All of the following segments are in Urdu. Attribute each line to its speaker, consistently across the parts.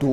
Speaker 1: 2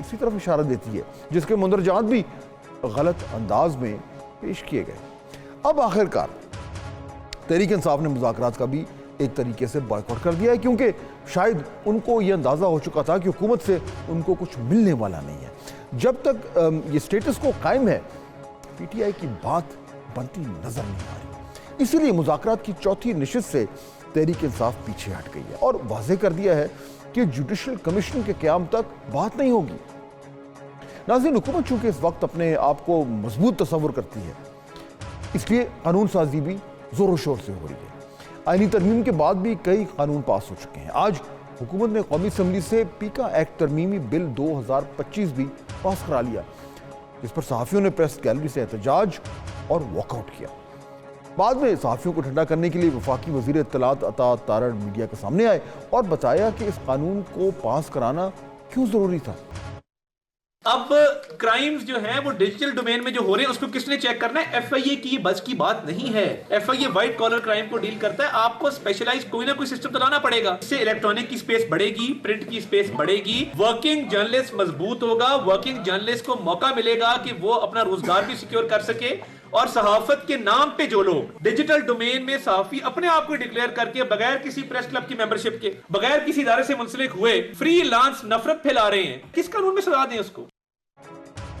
Speaker 1: اسی طرف اشارہ دیتی ہے، جس کے مندرجات بھی غلط انداز میں پیش کیے گئے۔ اب آخر کار تحریک انصاف نے مذاکرات کا بھی ایک طریقے سے بائیکاٹ کر دیا ہے، کیونکہ شاید ان کو یہ اندازہ ہو چکا تھا کہ حکومت سے ان کو کچھ ملنے والا نہیں ہے۔ جب تک یہ سٹیٹس کو قائم ہے، پی ٹی آئی کی بات بنتی نظر نہیں آ رہی۔ اسی لیے مذاکرات کی چوتھی نشست سے تحریک انصاف پیچھے ہٹ گئی ہے اور واضح کر دیا ہے کہ جوڈیشل کمیشن کے قیام تک بات نہیں ہوگی۔ ناظرین، حکومت چونکہ اس وقت اپنے آپ کو مضبوط تصور کرتی ہے، اس لیے قانون سازی بھی زور و شور سے ہو رہی ہے۔ آئینی ترمیم کے بعد بھی کئی قانون پاس ہو چکے ہیں۔ آج حکومت نے قومی اسمبلی سے پیکا ایکٹ ترمیمی بل 2025 بھی پاس کرا لیا، جس پر صحافیوں نے پریس گیلری سے احتجاج اور واک آؤٹ کیا۔ بعد میں صحافیوں کو ٹھنڈا کرنے کے لیے وفاقی وزیر اطلاعات عطا تارڑ میڈیا کے سامنے آئے اور بتایا کہ اس قانون کو پاس کرانا کیوں ضروری تھا۔
Speaker 2: اب کرائمز جو ہیں وہ ڈیجیٹل ڈومین میں جو ہو رہے ہیں اس کو کس نے چیک کرنا ہے؟ ایف آئی اے کی بس کی بات نہیں ہے۔ F I A white collar crime کو ڈیل کرتا ہے، آپ کو اسپیشلائز کوئی نہ کوئی سسٹم تو لانا پڑے گا۔ اس سے الیکٹرانک کی سپیس بڑھے گی، پرنٹ کی سپیس بڑھے گی، ورکنگ جرنلسٹ مضبوط ہوگا، ورکنگ جرنلسٹ کو موقع ملے گا کہ وہ اپنا روزگار بھی سیکیور کر سکے، اور صحافت کے نام پہ جو لوگ ڈیجیٹل ڈومین میں صحافی اپنے آپ کو ڈکلیئر کر کے بغیر کسی پریس کلب کی ممبرشپ کے، بغیر کسی ادارے سے منسلک ہوئے فری لانس نفرت پھیلا رہے ہیں، کس قانون میں سزا دیں اس کو؟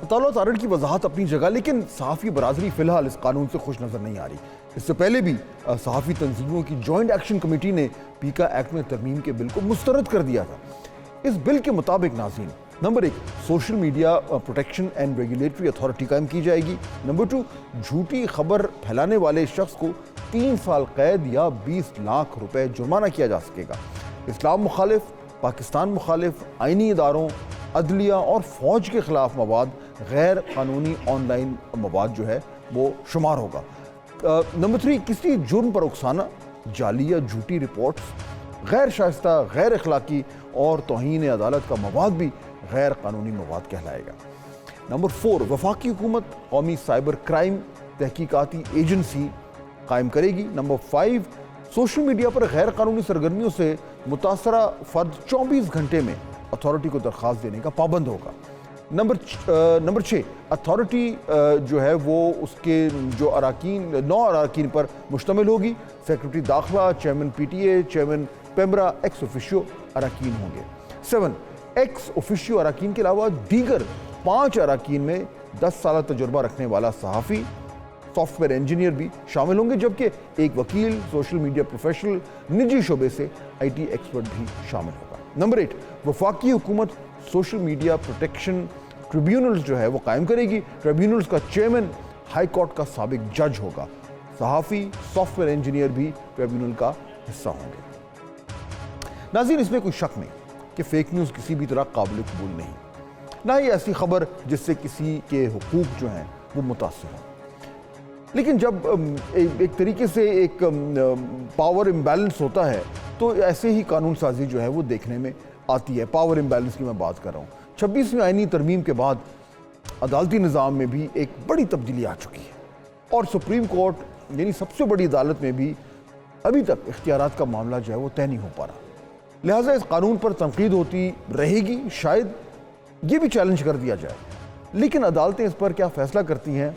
Speaker 1: عطا تارڑ کی وضاحت اپنی جگہ، لیکن صحافی برادری فی الحال اس قانون سے خوش نظر نہیں آ رہی۔ اس سے پہلے بھی صحافی تنظیموں کی جوائنٹ ایکشن کمیٹی نے پیکا ایکٹ میں ترمیم کے بل کو مسترد کر دیا تھا۔ اس بل کے مطابق ناظرین، number 1 social media protection and regulatory authority قائم کی جائے گی۔ نمبر 2 جھوٹی خبر پھیلانے والے شخص کو 3 سال قید یا 20 لاکھ روپے جرمانہ کیا جا سکے گا۔ اسلام مخالف، پاکستان مخالف آئینی اداروں، عدلیہ اور فوج کے خلاف مواد غیر قانونی آن لائن مواد جو ہے وہ شمار ہوگا۔ نمبر 3 کسی جرم پر اکسانا، جعلی یا جھوٹی رپورٹس، غیر شائستہ، غیر اخلاقی اور توہین عدالت کا مواد بھی غیر قانونی مواد کہلائے گا۔ نمبر 4 وفاقی حکومت قومی سائبر کرائم تحقیقاتی ایجنسی قائم کرے گی۔ نمبر 5 سوشل میڈیا پر غیر قانونی سرگرمیوں سے متاثرہ فرد 24 گھنٹے میں اتھارٹی کو درخواست دینے کا پابند ہوگا۔ نمبر 6 اتھارٹی جو ہے وہ اس کے جو اراکین 9 اراکین پر مشتمل ہوگی۔ سیکرٹری داخلہ، chairman P T A, chairman PEMRA ex officio اراکین ہوں گے۔ 7 ایکس اوفیشیو اراکین کے علاوہ دیگر 5 اراکین میں 10 سالہ تجربہ رکھنے والا صحافی، سافٹ ویئر انجینئر بھی شامل ہوں گے، جبکہ ایک وکیل، سوشل میڈیا پروفیشنل، نجی شعبے سے آئی ٹی ایکسپرٹ بھی شامل ہوگا۔ نمبر 8 وفاقی حکومت سوشل میڈیا پروٹیکشن ٹریبیونلز جو ہے وہ قائم کرے گی۔ ٹریبیونلز کا چیئرمین ہائی کورٹ کا سابق جج ہوگا۔ صحافی، سافٹ ویئر انجینئر بھی ٹریبیونل کا حصہ ہوں گے۔ ناظرین، اس میں کوئی شک نہیں کہ فیک نیوز کسی بھی طرح قابل قبول نہیں، نہ ہی ایسی خبر جس سے کسی کے حقوق جو ہیں وہ متاثر ہوں۔ لیکن جب ایک طریقے سے ایک پاور امبیلنس ہوتا ہے تو ایسے ہی قانون سازی جو ہے وہ دیکھنے میں آتی ہے۔ پاور امبیلنس کی میں بات کر رہا ہوں۔ 26ویں آئینی ترمیم کے بعد عدالتی نظام میں بھی ایک بڑی تبدیلی آ چکی ہے، اور سپریم کورٹ یعنی سب سے بڑی عدالت میں بھی ابھی تک اختیارات کا معاملہ جو ہے وہ طے نہیں ہو پا رہا۔ لہٰذا اس قانون پر تنقید ہوتی رہے گی، شاید یہ بھی چیلنج کر دیا جائے، لیکن عدالتیں اس پر کیا فیصلہ کرتی ہیں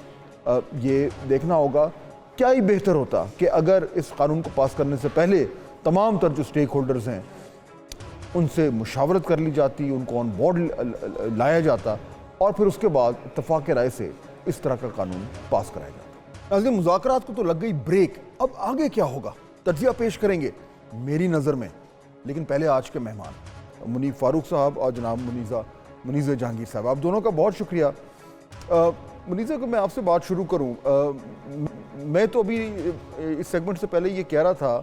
Speaker 1: یہ دیکھنا ہوگا۔ کیا ہی بہتر ہوتا کہ اگر اس قانون کو پاس کرنے سے پہلے تمام تر جو سٹیک ہولڈرز ہیں ان سے مشاورت کر لی جاتی، ان کو آن بورڈ لایا جاتا، اور پھر اس کے بعد اتفاق رائے سے اس طرح کا قانون پاس کرایا جاتا۔ ناظرین، مذاکرات کو تو لگ گئی بریک، اب آگے کیا ہوگا تجزیہ پیش کریں گے میری نظر میں، لیکن پہلے آج کے مہمان منیب فاروق صاحب اور جناب منیزہ جہانگیر صاحب، آپ دونوں کا بہت شکریہ۔ منیزہ کو میں آپ سے بات شروع کروں، میں تو ابھی اس سیگمنٹ سے پہلے یہ کہہ رہا تھا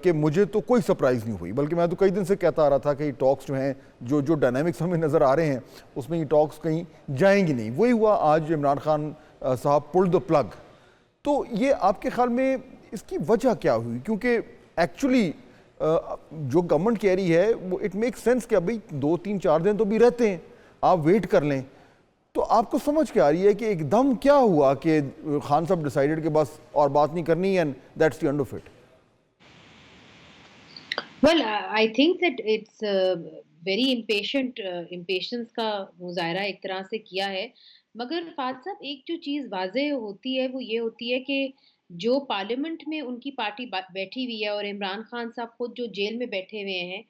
Speaker 1: کہ مجھے تو کوئی سرپرائز نہیں ہوئی، بلکہ میں تو کئی دن سے کہتا آ رہا تھا کہ یہ ٹاکس جو ہیں جو ڈائنامکس ہمیں نظر آ رہے ہیں اس میں یہ ٹاکس کہیں جائیں گی نہیں۔ وہی ہوا، آج عمران خان صاحب پل دا پلگ۔ تو یہ آپ کے خیال میں اس کی وجہ کیا ہوئی؟ کیونکہ ایکچولی جو گورنمنٹ کہہ رہی ہے وہ اٹ میک سینس کہ ابھی 2-3-4 دن تو بھی رہتے ہیں، آپ ویٹ کر لیں، تو آپ کو سمجھ کے آ رہی ہے کہ ایک دم کیا ہوا کہ خان صاحب ڈیسائیڈڈ کہ بس اور بات نہیں کرنی and that's the end of it?
Speaker 3: Well, I think that it's very impatience کا مظاہرہ ایک طرح سے کیا ہے. مگر فہد صاحب ایک جو چیز واضح ہوتی ہے وہ یہ ہوتی ہے کہ جو پارلیمنٹ میں ان کی پارٹی بیٹھی ہوئی ہے اور عمران خان صاحب خود جو جیل میں بیٹھے ہوئے ہیں,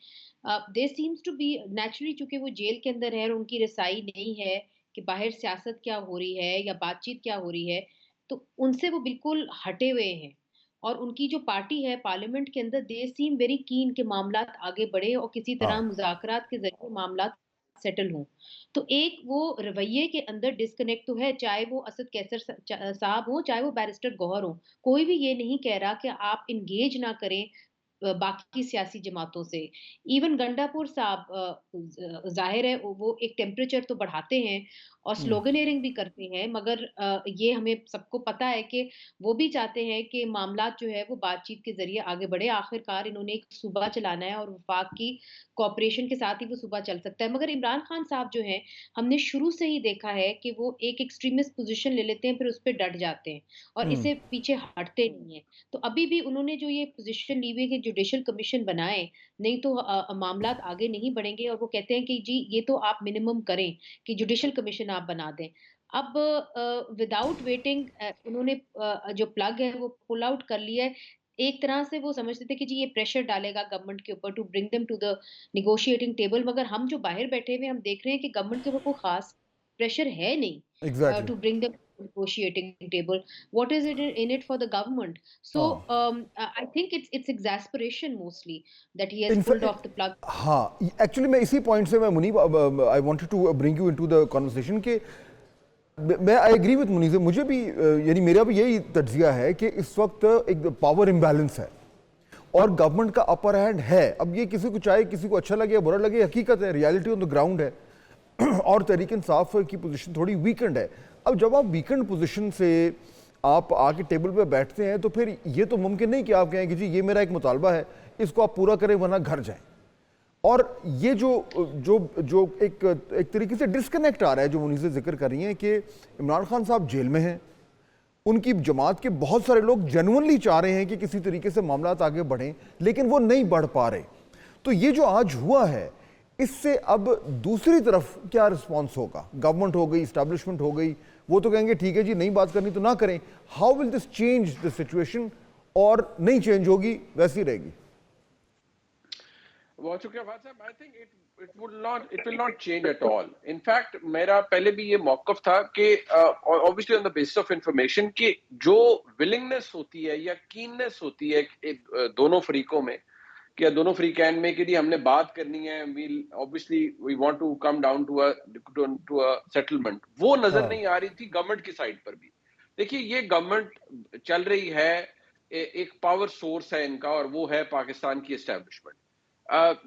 Speaker 3: دے سیمس ٹو بی نیچرلی, چونکہ وہ جیل کے اندر ہے اور ان کی رسائی نہیں ہے کہ باہر سیاست کیا ہو رہی ہے یا بات چیت کیا ہو رہی ہے, تو ان سے وہ بالکل ہٹے ہوئے ہیں. اور ان کی جو پارٹی ہے پارلیمنٹ کے اندر, دے سیم ویری کین کہ معاملات آگے بڑھے اور کسی
Speaker 1: ہاں
Speaker 3: طرح مذاکرات کے ذریعے معاملات سیٹل ہوں. تو ایک وہ رویے کے اندر ڈسکنیکٹ تو ہے, چاہے وہ اسد کیسر صاحب ہوں, چاہے وہ بیرسٹر گوہر ہوں. کوئی بھی یہ نہیں کہہ رہا کہ آپ انگیج نہ کریں باقی سیاسی جماعتوں سے. ایون گنڈا پور صاحب ظاہر ہے وہ ایک ٹیمپریچر تو بڑھاتے ہیں اور سلوگنیئرنگ بھی کرتے ہیں, مگر یہ ہمیں سب کو پتا ہے کہ وہ بھی چاہتے ہیں کہ معاملات جو ہے وہ بات چیت کے ذریعے آگے بڑھے. آخرکار انہوں نے ایک صوبہ چلانا ہے اور وفاق کی کوآپریشن کے ساتھ ہی وہ صوبہ چل سکتا ہے. مگر عمران خان صاحب جو ہیں, ہم نے شروع سے ہی دیکھا ہے کہ وہ ایک ایکسٹریمسٹ پوزیشن لے لیتے ہیں, پھر اس پہ ڈٹ جاتے ہیں اور اسے پیچھے ہٹتے نہیں ہیں. تو ابھی بھی انہوں نے جو یہ پوزیشن لی ہوئی ہے کہ جوڈیشل کمیشن بنائیں, نہیں تو معاملات آگے نہیں بڑھیں گے. اور وہ کہتے ہیں کہ جی یہ تو آپ منیمم کریں کہ جوڈیشل کمیشن آپ بنا دیں. اب وداؤٹ ویٹنگ انہوں نے جو پلگ ہے وہ پل آؤٹ کر لیا ہے. ایک طرح سے وہ سمجھتے تھے کہ جی یہ پریشر ڈالے گا گورنمنٹ کے اوپر to bring them to the negotiating table, مگر ہم جو باہر بیٹھے ہوئے ہم دیکھ رہے ہیں کہ گورنمنٹ کے اوپر کوئی خاص پریشر ہے نہیں
Speaker 1: exactly.
Speaker 3: To bring them negotiating table. What is it in it for the government? So
Speaker 1: ہاں
Speaker 3: I think it's exasperation mostly that he has pulled off the plug.
Speaker 1: ہاں ایکچولی میں اسی پوائنٹ سے میں Muneeb I wanted to bring you into the conversation کہ میں آئی ایگری وتھ منیب. مجھے بھی یعنی میرا بھی یہی تجزیہ ہے کہ اس وقت ایک پاور امبیلنس ہے اور گورنمنٹ کا اپر ہینڈ ہے. اب یہ کسی کو چاہے کسی کو اچھا لگے یا برا لگے, حقیقت ہے, ریالٹی آن دا گراؤنڈ ہے. اور تحریک انصاف کی پوزیشن تھوڑی ویکنڈ ہے. اب جب آپ ویکنڈ پوزیشن سے آپ آ کے ٹیبل پہ بیٹھتے ہیں تو پھر یہ تو ممکن نہیں کہ آپ کہیں کہ جی یہ میرا ایک مطالبہ ہے, اس کو آپ پورا کریں ورنہ گھر جائیں. اور یہ جو ایک طریقے سے ڈسکنیکٹ آ رہا ہے جو منیزیں ذکر کر رہی ہیں کہ عمران خان صاحب جیل میں ہیں, ان کی جماعت کے بہت سارے لوگ جینونلی چاہ رہے ہیں کہ کسی طریقے سے معاملات آگے بڑھیں لیکن وہ نہیں بڑھ پا رہے. تو یہ جو آج ہوا ہے اس سے اب دوسری طرف کیا رسپانس ہوگا؟ گورنمنٹ ہو گئی, اسٹیبلشمنٹ ہو گئی, وہ تو کہیں گے ٹھیک ہے جی نہیں بات کرنی تو نہ کریں. How will this change the situation? اور نہیں چینج ہوگی, ویسی رہے گی.
Speaker 4: I think it will not change at all. In fact, میرا پہلے بھی یہ موقف تھا کہ obviously on the basis of information کہ جو willingness ہوتی ہے یا keenness ہوتی ہے دونوں فریقوں میں کہ دونوں فریقین میں کہ ہم نے بات کرنی ہے, obviously we want to come down to a settlement, وہ نظر نہیں آ رہی تھی گورنمنٹ کی سائڈ پر بھی. دیکھیے یہ گورنمنٹ چل رہی ہے, ایک پاور سورس ہے ان کا اور وہ ہے پاکستان کی اسٹیبلشمنٹ.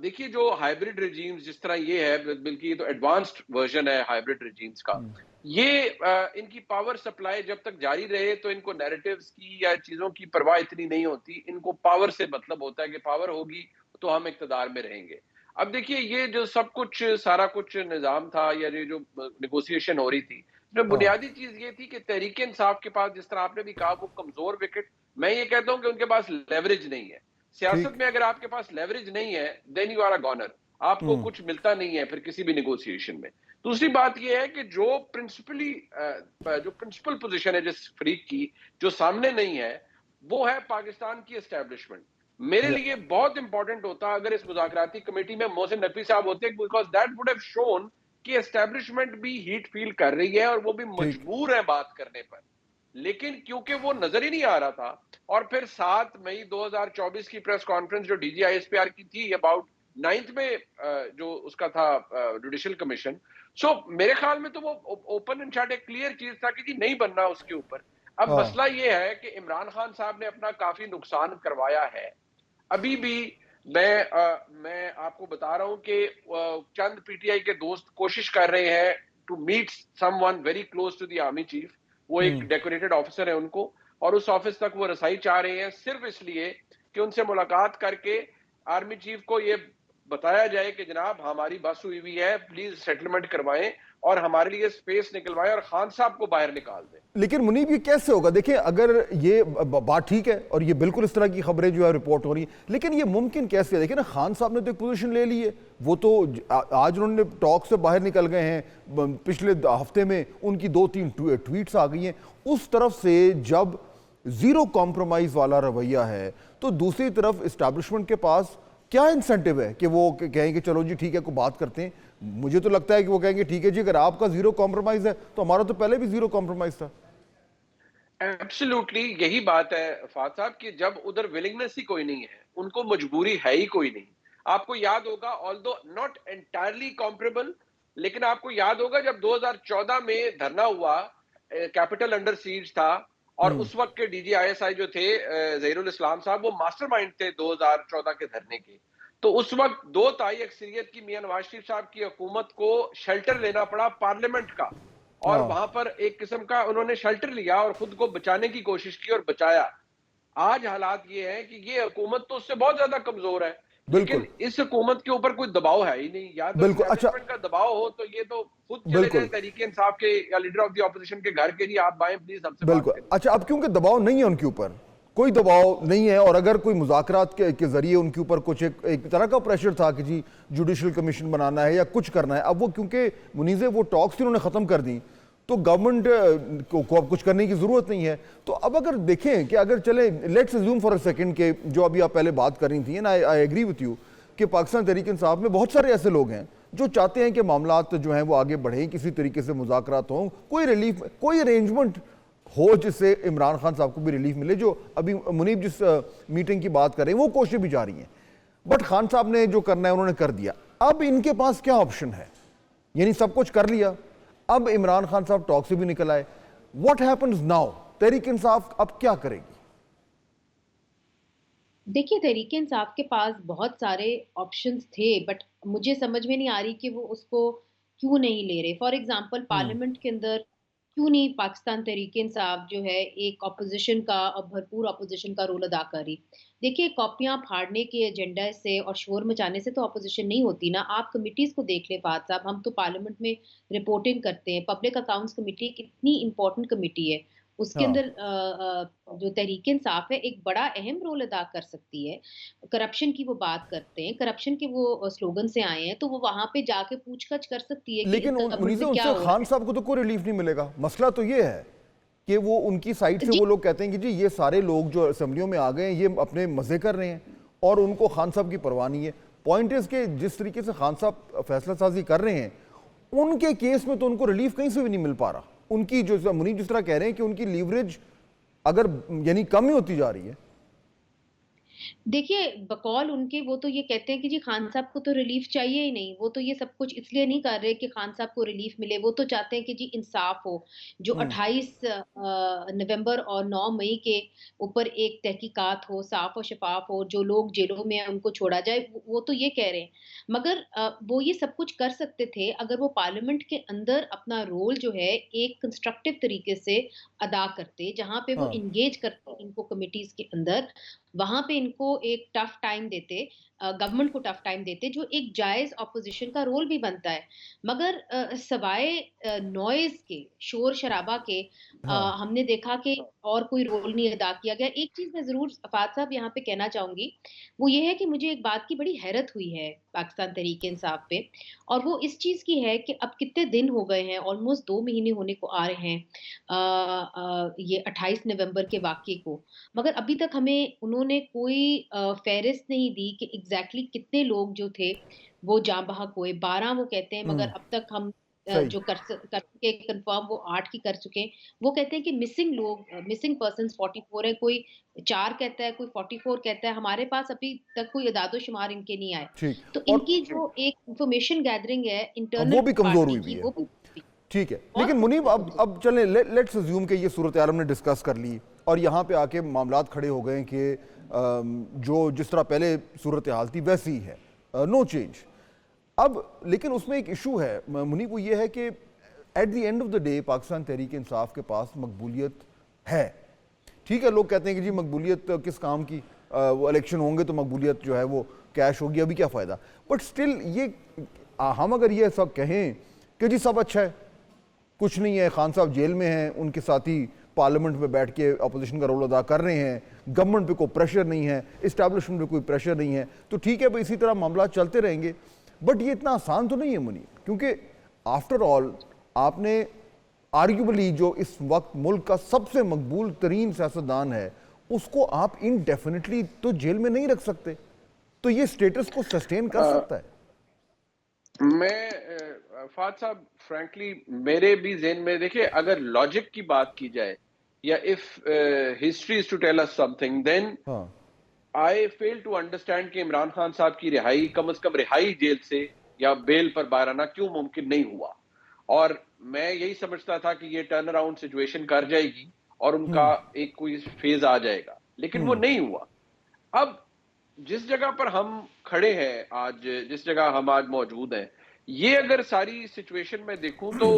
Speaker 4: دیکھیے جو ہائیبرڈ ریجیمز جس طرح یہ ہے, بلکہ یہ تو ایڈوانسڈ ورژن ہے ہائیبرڈ ریجیمز کا, یہ ان کی پاور سپلائی جب تک جاری رہے تو ان کو نیریٹیوز کی یا چیزوں کی پرواہ اتنی نہیں ہوتی. ان کو پاور سے مطلب ہوتا ہے کہ پاور ہوگی تو ہم اقتدار میں رہیں گے. اب دیکھیے یہ جو سب کچھ سارا کچھ نظام تھا یا یہ جو نیگوسیشن ہو رہی تھی, بنیادی چیز یہ تھی کہ تحریک انصاف کے پاس, جس طرح آپ نے بھی کہا, وہ کمزور وکٹ. میں یہ کہتا ہوں کہ ان کے پاس لیوریج نہیں ہے. سیاست میں اگر آپ کے پاس لیوریج نہیں ہے then you are a goner, آپ کو کچھ ملتا نہیں ہے پھر کسی بھی نیگوسیشن میں. دوسری بات یہ ہے کہ جو پرنسپل پوزیشن ہے جس فریق کی جو سامنے نہیں ہے, وہ ہے پاکستان کی اسٹیبلشمنٹ. میرے لیے بہت امپورٹنٹ ہوتا اگر اس مذاکراتی کمیٹی میں محسن نقوی صاحب ہوتے, because that would have shown کہ اسٹیبلشمنٹ بھی ہیٹ فیل کر رہی ہے اور وہ بھی مجبور ہے بات کرنے پر. لیکن کیونکہ وہ نظر ہی نہیں آ رہا تھا, اور پھر 7 مئی 2024 کی پریس کانفرنس جو D G I S P R کی تھی اباؤٹ 9 میں جو اس کا تھا جوڈیشل کمیشن, سو میرے خیال میں تو وہ اوپن اینڈ شٹ ایک کلیئر چیز تھا کہ جی نہیں بننا اس کے اوپر. اب مسئلہ یہ ہے کہ عمران خان صاحب نے اپنا کافی نقصان کروایا ہے. ابھی بھی میں آپ کو بتا رہا ہوں کہ چند پی ٹی آئی کے دوست کوشش کر رہے ہیں to meet someone very close to the army chief. وہ ایک ڈیکوریٹڈ آفیسر ہے ان کو, اور اس آفس تک وہ رسائی چاہ رہے ہیں صرف اس لیے کہ ان سے ملاقات کر کے آرمی چیف کو یہ بتایا جائے کہ جناب ہماری بس ہوئی ہوئی ہے, پلیز سیٹلمنٹ کروائیں اور ہمارے لیے سپیس نکلوائیں اور خان صاحب کو باہر نکال دیں.
Speaker 1: لیکن منیب یہ کیسے ہوگا؟ دیکھیں اگر یہ بات ٹھیک ہے اور یہ بالکل اس طرح کی خبریں جو ہے رپورٹ ہو رہی ہیں, لیکن یہ ممکن کیسے ہے؟ دیکھیں نا, خان صاحب نے تو ایک پوزیشن لے لی ہے, وہ تو آج انہوں نے ٹاک سے باہر نکل گئے ہیں, پچھلے ہفتے میں ان کی 2-3 ٹویٹس آ گئی ہیں. اس طرف سے جب زیرو کمپرومائز والا رویہ ہے تو دوسری طرف اسٹیبلشمنٹ کے پاس کیا انسینٹیو ہے کہ وہ کہیں کہ چلو جی ٹھیک ہے کوئی بات کرتے ہیں؟ مجھے تو لگتا ہے کہ وہ کہیں گے ٹھیک ہے جی اگر آپ کا زیرو کمپرومائز ہے تو ہمارا تو پہلے بھی زیرو کمپرومائز تھا.
Speaker 4: ایبسلیوٹلی یہی بات ہے فہد صاحب کہ جب ادھر ولنگنس ہی کوئی نہیں ہے, ان کو مجبوری ہے ہی کوئی نہیں. آپ کو یاد ہوگا, آلدو ناٹ انٹائرلی کمپریبل, لیکن آپ کو یاد ہوگا جب 2014 میں دھرنا ہوا, کیپٹل انڈر سیج تھا, اور اس وقت کے D G I S I جو تھے ظہیر الاسلام صاحب, وہ ماسٹر مائنڈ تھے 2014 کے دھرنے کے. تو اس وقت 2/3 اکثریت کی میاں نواز شریف صاحب کی حکومت کو شیلٹر لینا پڑا پارلیمنٹ کا, اور وہاں پر ایک قسم کا انہوں نے شیلٹر لیا اور خود کو بچانے کی کوشش کی اور بچایا. آج حالات یہ ہیں کہ یہ حکومت تو اس سے بہت زیادہ کمزور ہے, لیکن اس حکومت کے اوپر کوئی دباؤ ہے ہی نہیں. یا تو اسٹیبلشمنٹ کا دباؤ ہو تو یہ تو خود چلے جائیں تحریک انصاف کے یا لیڈر آف دی اپوزیشن کے گھر کے, جی آپ آئیں پلیز ہم سے بات کریں.
Speaker 1: اچھا, اب کیونکہ دباؤ نہیں ہے ان کے اوپر, کوئی دباؤ نہیں ہے, اور اگر کوئی مذاکرات کے ذریعے ان کے اوپر کچھ ایک طرح کا پریشر تھا کہ جی جوڈیشل کمیشن بنانا ہے یا کچھ کرنا ہے, اب وہ کیونکہ منیزے وہ ٹاکس انہوں نے ختم کر دیں تو گورنمنٹ کو اب کچھ کرنے کی ضرورت نہیں ہے. تو اب اگر دیکھیں کہ اگر چلیں let's assume for a second کہ جو ابھی آپ پہلے بات کر رہی تھیں, and I agree with you کہ پاکستان تحریک انصاف میں بہت سارے ایسے لوگ ہیں جو چاہتے ہیں کہ معاملات جو ہیں وہ آگے بڑھیں, کسی طریقے سے مذاکرات ہوں, کوئی ریلیف, کوئی ارینجمنٹ ہو جس سے عمران خان صاحب کو بھی ریلیف ملے. جو ابھی منیب جس میٹنگ کی بات کر رہے ہیں وہ کوششیں بھی جاری ہیں, بٹ خان صاحب نے جو کرنا ہے انہوں نے کر دیا. اب ان کے پاس کیا آپشن ہے؟ یعنی سب کچھ کر لیا, اب عمران خان صاحب ٹاک سے بھی نکل آئے, what happens now? Tehreek Insaf اب کیا کرے گی؟
Speaker 3: دیکھیے تحریک انصاف کے پاس بہت سارے آپشنز تھے, بٹ مجھے سمجھ میں نہیں آ رہی کہ وہ اس کو کیوں نہیں لے رہے. فار ایگزامپل پارلیمنٹ کے اندر کیوں نہیں پاکستان تحریک انصاف جو ہے ایک اپوزیشن کا اور بھرپور اپوزیشن کا رول ادا کر رہی. دیکھیے کاپیاں پھاڑنے کے ایجنڈا سے اور شور مچانے سے تو اپوزیشن نہیں ہوتی نا. آپ کمیٹیز کو دیکھ لیں فہد صاحب, ہم تو پارلیمنٹ میں رپورٹنگ کرتے ہیں, پبلک اکاؤنٹس کمیٹی کتنی امپورٹنٹ کمیٹی ہے, اس کے اندر جو تحریک انصاف ہے ایک بڑا اہم رول ادا کر سکتی ہے. کرپشن کی وہ بات کرتے ہیں, کرپشن کے وہ سلوگن سے آئے ہیں, تو وہ وہاں پہ جا کے پوچھ گچھ کر سکتی ہے.
Speaker 1: لیکن ان سے خان صاحب کو تو کوئی ریلیف نہیں ملے گا. مسئلہ تو یہ ہے کہ وہ ان کی سائٹ سے وہ لوگ کہتے ہیں کہ جی یہ سارے لوگ جو اسمبلیوں میں آ گئے ہیں یہ اپنے مزے کر رہے ہیں اور ان کو خان صاحب کی پرواہ نہیں ہے. پوائنٹ از کہ جس طریقے سے خان صاحب فیصلہ سازی کر رہے ہیں ان کے کیس میں تو ان کو ریلیف کہیں سے بھی نہیں مل پا رہا. ان کی جو منیب جس طرح کہہ رہے ہیں کہ ان کی لیوریج اگر یعنی کم ہی ہوتی جا رہی ہے.
Speaker 3: دیکھیے بقول ان کے وہ تو یہ کہتے ہیں کہ جی خان صاحب کو تو ریلیف چاہیے ہی نہیں. وہ تو یہ سب کچھ اس لیے نہیں کر رہے کہ خان صاحب کو ریلیف ملے, وہ تو چاہتے ہیں کہ جی انصاف ہو. جو 28 نومبر اور 9 مئی کے اوپر ایک تحقیقات ہو, صاف و شفاف ہو, جو لوگ جیلوں میں ہیں ان کو چھوڑا جائے, وہ تو یہ کہہ رہے ہیں. مگر وہ یہ سب کچھ کر سکتے تھے اگر وہ پارلیمنٹ کے اندر اپنا رول جو ہے ایک کنسٹرکٹیو طریقے سے ادا کرتے, جہاں پہ وہ انگیج کرتے ان کو کمیٹیز کے اندر, وہاں پہ ان کو ایک ٹف ٹائم دیتے, گورنمنٹ کو ٹف ٹائم دیتے, جو ایک جائز اپوزیشن کا رول بھی بنتا ہے. مگر سوائے نوائز کے, شور شرابہ کے, ہم نے دیکھا کہ اور کوئی رول نہیں ادا کیا گیا. ایک چیز میں ضرور فہد صاحب یہاں پہ کہنا چاہوں گی, وہ یہ ہے کہ مجھے ایک بات کی بڑی حیرت ہوئی ہے پاکستان تحریک انصاف پہ, اور وہ اس چیز کی ہے کہ اب کتنے دن ہو گئے ہیں, آلموسٹ 2 مہینے ہونے کو آ رہے ہیں یہ 28 نومبر کے واقعے کو, مگر ابھی تک ہمیں انہوں نے کوئی فہرست نہیں دی کہ ایگزیکٹلی کتنے لوگ جو تھے وہ جاں بحق ہوئے. 12 وہ کہتے ہیں, مگر اب تک ہم جو کر چکے کنفرم وہ 8 کی کر چکے ہیں. وہ کہتے ہیں کہ مسنگ لوگ, مسنگ پرسنز 44 ہیں, کوئی 4 کہتا ہے, کوئی 44 کہتا ہے. ہمارے پاس ابھی تک کوئی اعداد و شمار ان کے نہیں آئے. تو ان کی جو ایک انفارمیشن گیدرنگ ہے انٹرنل,
Speaker 1: وہ بھی کمزور ہوئی ہے. ٹھیک ہے, لیکن منیب اب چلیں لیٹس اسیوم کہ یہ صورتحال ہم نے ڈسکس کر لی اور یہاں پہ آ کے معاملات کھڑے ہو گئے کہ جو جس طرح پہلے صورتحال تھی ویسی ہے, نو چینج. اب لیکن اس میں ایک ایشو ہے منیب, وہ یہ ہے کہ at the end of the day Pakistan Tehreek Insaf کے پاس مقبولیت ہے. ٹھیک ہے, لوگ کہتے ہیں کہ جی مقبولیت کس کام کی, وہ الیکشن ہوں گے تو مقبولیت جو ہے وہ کیش ہوگی, ابھی کیا فائدہ. بٹ سٹل یہ ہم اگر یہ سب کہیں کہ جی سب اچھا ہے, کچھ نہیں ہے, خان صاحب جیل میں ہیں, ان کے ساتھی پارلیمنٹ میں بیٹھ کے اپوزیشن کا رول ادا کر رہے ہیں, گورنمنٹ پہ کوئی پریشر نہیں ہے, اسٹیبلشمنٹ پہ کوئی پریشر نہیں ہے, تو ٹھیک ہے بھائی اسی طرح معاملات چلتے رہیں گے. بٹ یہ اتنا آسان تو نہیں ہے منیر, کیونکہ آفٹر آل آپ نے آرگیوبلی جو اس وقت ملک کا سب سے مقبول ترین سیاستدان ہے اس کو آپ انڈیفینیٹلی تو جیل میں نہیں رکھ سکتے. تو یہ سٹیٹس کو سسٹین کر سکتا ہے؟
Speaker 4: میں فہد صاحب فرینکلی میرے بھی ذہن میں دیکھیں, اگر لاجک کی بات کی جائے یا if history is to tell us something, then I fail to understand کہ عمران خان صاحب کی رہائی کم از کم رہائی جیل سے یا بیل پر باہر آنا کیوں ممکن نہیں ہوا. اور میں یہی سمجھتا تھا کہ یہ ٹرن اراؤنڈ سچویشن کر جائے گی اور ان کا ایک کوئی فیز آ جائے گا, لیکن وہ نہیں ہوا. اب جس جگہ پر ہم کھڑے ہیں آج, جس جگہ ہم آج موجود ہیں, یہ اگر ساری سچویشن میں دیکھوں تو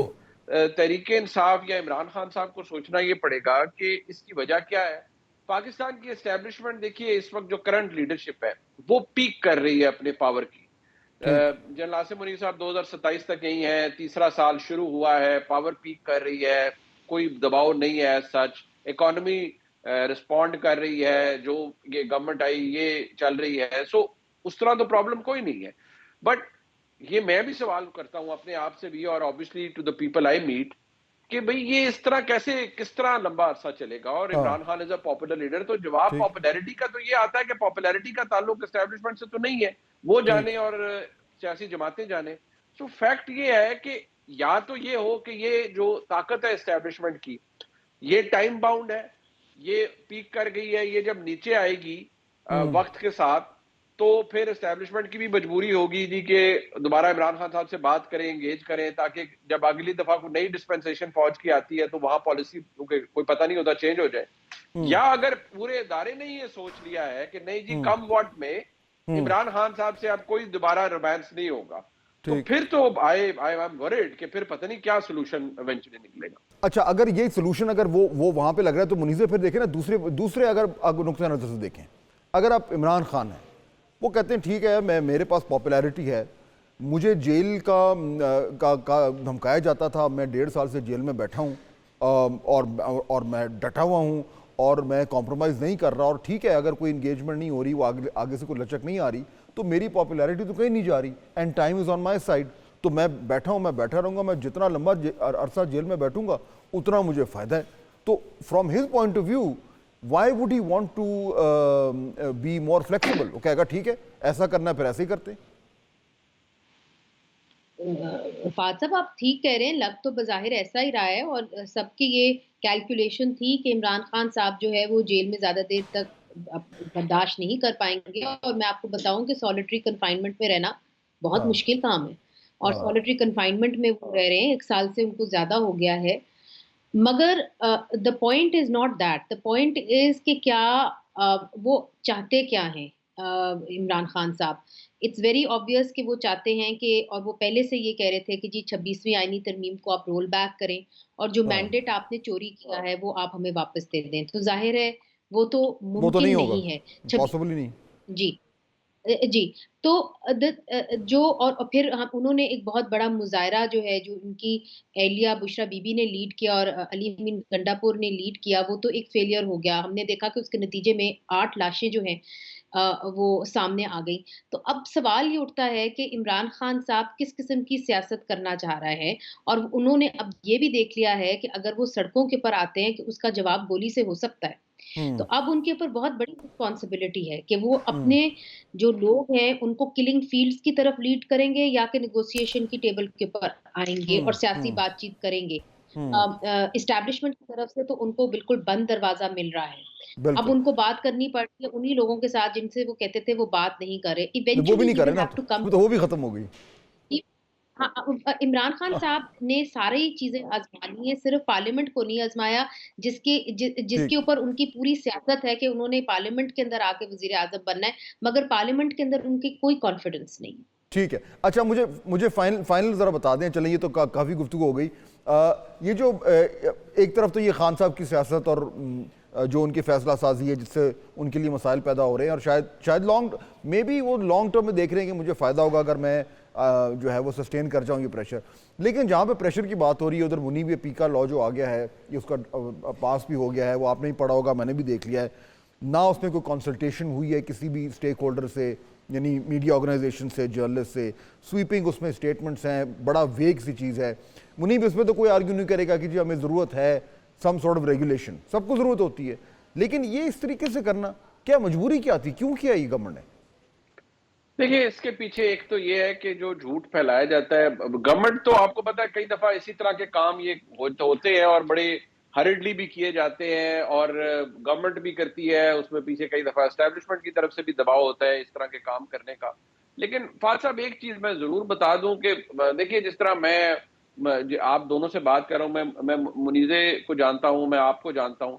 Speaker 4: تحریک انصاف یا عمران خان صاحب کو سوچنا یہ پڑے گا کہ اس کی وجہ کیا ہے. پاکستان کی اسٹیبلشمنٹ دیکھیے اس وقت جو کرنٹ لیڈرشپ ہے وہ پیک کر رہی ہے اپنے پاور کی. جنرل عاصم منیر صاحب 2027 تک یہی ہیں, تیسرا سال شروع ہوا ہے, پاور پیک کر رہی ہے, کوئی دباؤ نہیں ہے سچ, اکانومی رسپونڈ کر رہی ہے, جو یہ گورنمنٹ آئی یہ چل رہی ہے. سو اس طرح تو پرابلم کوئی نہیں ہے. بٹ یہ میں بھی سوال کرتا ہوں اپنے آپ سے بھی, اور obviously to the people I meet, کہ بھئی یہ اس طرح کس طرح لمبا عرصہ چلے گا. اور عمران خان از اے پاپولر لیڈر, تو جواب پاپولیرٹی کا تو یہ آتا ہے کہ پاپولیرٹی کا تعلق اسٹیبلشمنٹ سے تو نہیں ہے, وہ جانے اور سیاسی جماعتیں جانے. سو فیکٹ یہ ہے کہ یا تو یہ ہو کہ یہ جو طاقت ہے اسٹیبلشمنٹ کی یہ ٹائم باؤنڈ ہے, یہ پیک کر گئی ہے, یہ جب نیچے آئے گی وقت کے ساتھ تو پھر اسٹیبلشمنٹ کی بھی مجبوری ہوگی جی کہ دوبارہ عمران خان صاحب سے بات کریں, انگیج کریں, تاکہ جب اگلی دفعہ کوئی نئی ڈسپنسیشن فوج کی آتی ہے تو وہاں پالیسی کوئی پتہ نہیں ہوتا چینج ہو جائے. یا اگر پورے ادارے نے یہ سوچ لیا ہے کہ نہیں جی کم واٹ میں عمران خان صاحب سے اب کوئی دوبارہ رومانس نہیں ہوگا, تو پھر تو آئی ایم ورڈ کہ پھر پتہ نہیں کیا سولوشن ایونچولی نکلے گا.
Speaker 1: اچھا, اگر یہ سولوشن اگر وہ وہاں پہ لگ رہا ہے تو منیزے پھر دیکھیں نا دوسرے اگر نقطۂ نظر سے دیکھیں, اگر آپ عمران خان ہیں, وہ کہتے ہیں ٹھیک ہے میرے پاس پاپولیرٹی ہے, مجھے جیل کا دھمکایا جاتا تھا, میں 1.5 سال سے جیل میں بیٹھا ہوں اور میں ڈٹا ہوا ہوں اور میں کمپرومائز نہیں کر رہا, اور ٹھیک ہے اگر کوئی انگیجمنٹ نہیں ہو رہی, وہ آگے سے کوئی لچک نہیں آ رہی, تو میری پاپولیرٹی تو کہیں نہیں جا رہی, and time is on my side, تو میں بیٹھا ہوں, میں بیٹھا رہوں گا, میں جتنا لمبا عرصہ جیل میں بیٹھوں گا اتنا مجھے فائدہ ہے. تو from his point of view why would he want to be more flexible? وہ کہے گا ٹھیک ہے ایسا کرنا ہے پھر ایسے ہی کرتے ہیں.
Speaker 3: فہد صاحب آپ ٹھیک کہہ رہے ہیں, لگ تو بظاہر ایسا ہی رہا ہے, اور سب کی یہ کیلکولیشن تھی کہ عمران خان صاحب جو ہے وہ جیل میں زیادہ دیر تک برداشت نہیں کر پائیں گے. اور میں آپ کو بتاؤں کہ سالٹری کنفائنمنٹ میں رہنا بہت مشکل کام ہے, اور سالٹری کنفائنمنٹ میں وہ رہ رہے ہیں, 1 سال سے ان کو زیادہ ہو گیا ہے. مگر the point is not that, the point is کہ کیا وہ چاہتے کیا ہیں عمران خان صاحب. اٹس ویری obvious کہ وہ چاہتے ہیں کہ, اور وہ پہلے سے یہ کہہ رہے تھے کہ جی 26ویں آئینی ترمیم کو آپ رول بیک کریں, اور جو مینڈیٹ آپ نے چوری کیا ہے وہ آپ ہمیں واپس دے دیں. تو ظاہر ہے وہ تو ممکن نہیں ہے,
Speaker 1: پاسبل ہی نہیں.
Speaker 3: جی تو جو اور پھر انہوں نے ایک بہت بڑا مظاہرہ جو ہے جو ان کی اہلیہ بشرا بی بی نے لیڈ کیا اور علی امین گنڈا پور نے لیڈ کیا, وہ تو ایک فیلئر ہو گیا. ہم نے دیکھا کہ اس کے نتیجے میں 8 لاشیں جو ہیں وہ سامنے آ گئی. تو اب سوال یہ اٹھتا ہے کہ عمران خان صاحب کس قسم کی سیاست کرنا چاہ رہا ہے, اور انہوں نے اب یہ بھی دیکھ لیا ہے کہ اگر وہ سڑکوں کے پر آتے ہیں کہ اس کا جواب گولی سے ہو سکتا ہے. تو اب ان کے اوپر بہت بڑی رسپانسبلٹی ہے کہ وہ اپنے جو لوگ ہیں ان کو کلنگ فیلڈز کی طرف لیڈ کریں گے یا کہ نیگوسیشن کی ٹیبل کے اوپر آئیں گے اور سیاسی بات چیت کریں گے. اسٹیبلشمنٹ کی طرف سے تو ان کو بالکل بند دروازہ مل رہا ہے. اب ان کو بات کرنی پڑتی ہے انہی لوگوں کے ساتھ جن سے وہ کہتے تھے وہ بات نہیں کر رہے,
Speaker 1: وہ بھی نہیں کر رہے نا, تو وہ بھی ختم ہو گئی.
Speaker 3: عمران خان صاحب نے ساری چیزیں آزما لی ہیں, صرف پارلیمنٹ کو نہیں آزمایا جس کے اوپر ان کی پوری سیاست ہے کہ انہوں نے پارلیمنٹ کے اندر آ کے وزیر اعظم بننا ہے, مگر پارلیمنٹ کے اندر ان کی کوئی کانفیڈنس نہیں.
Speaker 1: ٹھیک ہے, اچھا مجھے فائنل ذرا بتا دیں, چلیں یہ تو کافی گفتگو ہو گئی. یہ جو ایک طرف تو یہ خان صاحب کی سیاست اور جو ان کی فیصلہ سازی ہے جس سے ان کے لیے مسائل پیدا ہو رہے ہیں, اور شاید وہ لانگ ٹرم میں دیکھ رہے ہیں کہ مجھے فائدہ ہوگا اگر میں جو ہے وہ سسٹین کر جاؤں یہ پریشر. لیکن جہاں پہ پریشر کی بات ہو رہی ہے ادھر منیب یہ پیکا لا جو آ گیا ہے, یہ اس کا پاس بھی ہو گیا ہے, وہ آپ نے ہی پڑھا ہوگا, میں نے بھی دیکھ لیا ہے, نہ اس میں کوئی کنسلٹیشن ہوئی ہے کسی بھی اسٹیک ہولڈر سے, یعنی میڈیا آرگنائزیشن سے, جرنلسٹ سے. سویپنگ اس میں اسٹیٹمنٹس ہیں, بڑا ویگ سی چیز ہے. منیب اس میں تو کوئی آرگیو نہیں کرے گا کہ جی ہمیں ضرورت ہے سم سارٹ آف ریگولیشن, سب کو ضرورت ہوتی ہے, لیکن یہ اس طریقے سے کرنا کیا مجبوری کیا تھی, کیوں کیا یہ گورنمنٹ نے؟
Speaker 4: دیکھیے اس کے پیچھے ایک تو یہ ہے کہ جو جھوٹ پھیلایا جاتا ہے, گورنمنٹ تو آپ کو پتا ہے کئی دفعہ اسی طرح کے کام یہ ہوتے ہیں اور بڑے ہریڈلی بھی کیے جاتے ہیں, اور گورنمنٹ بھی کرتی ہے, اس میں پیچھے کئی دفعہ اسٹیبلشمنٹ کی طرف سے بھی دباؤ ہوتا ہے اس طرح کے کام کرنے کا. لیکن فاضل صاحب ایک چیز میں ضرور بتا دوں کہ دیکھیے جس طرح میں آپ دونوں سے بات کر رہا ہوں, میں منیزے کو جانتا ہوں, میں آپ کو جانتا ہوں,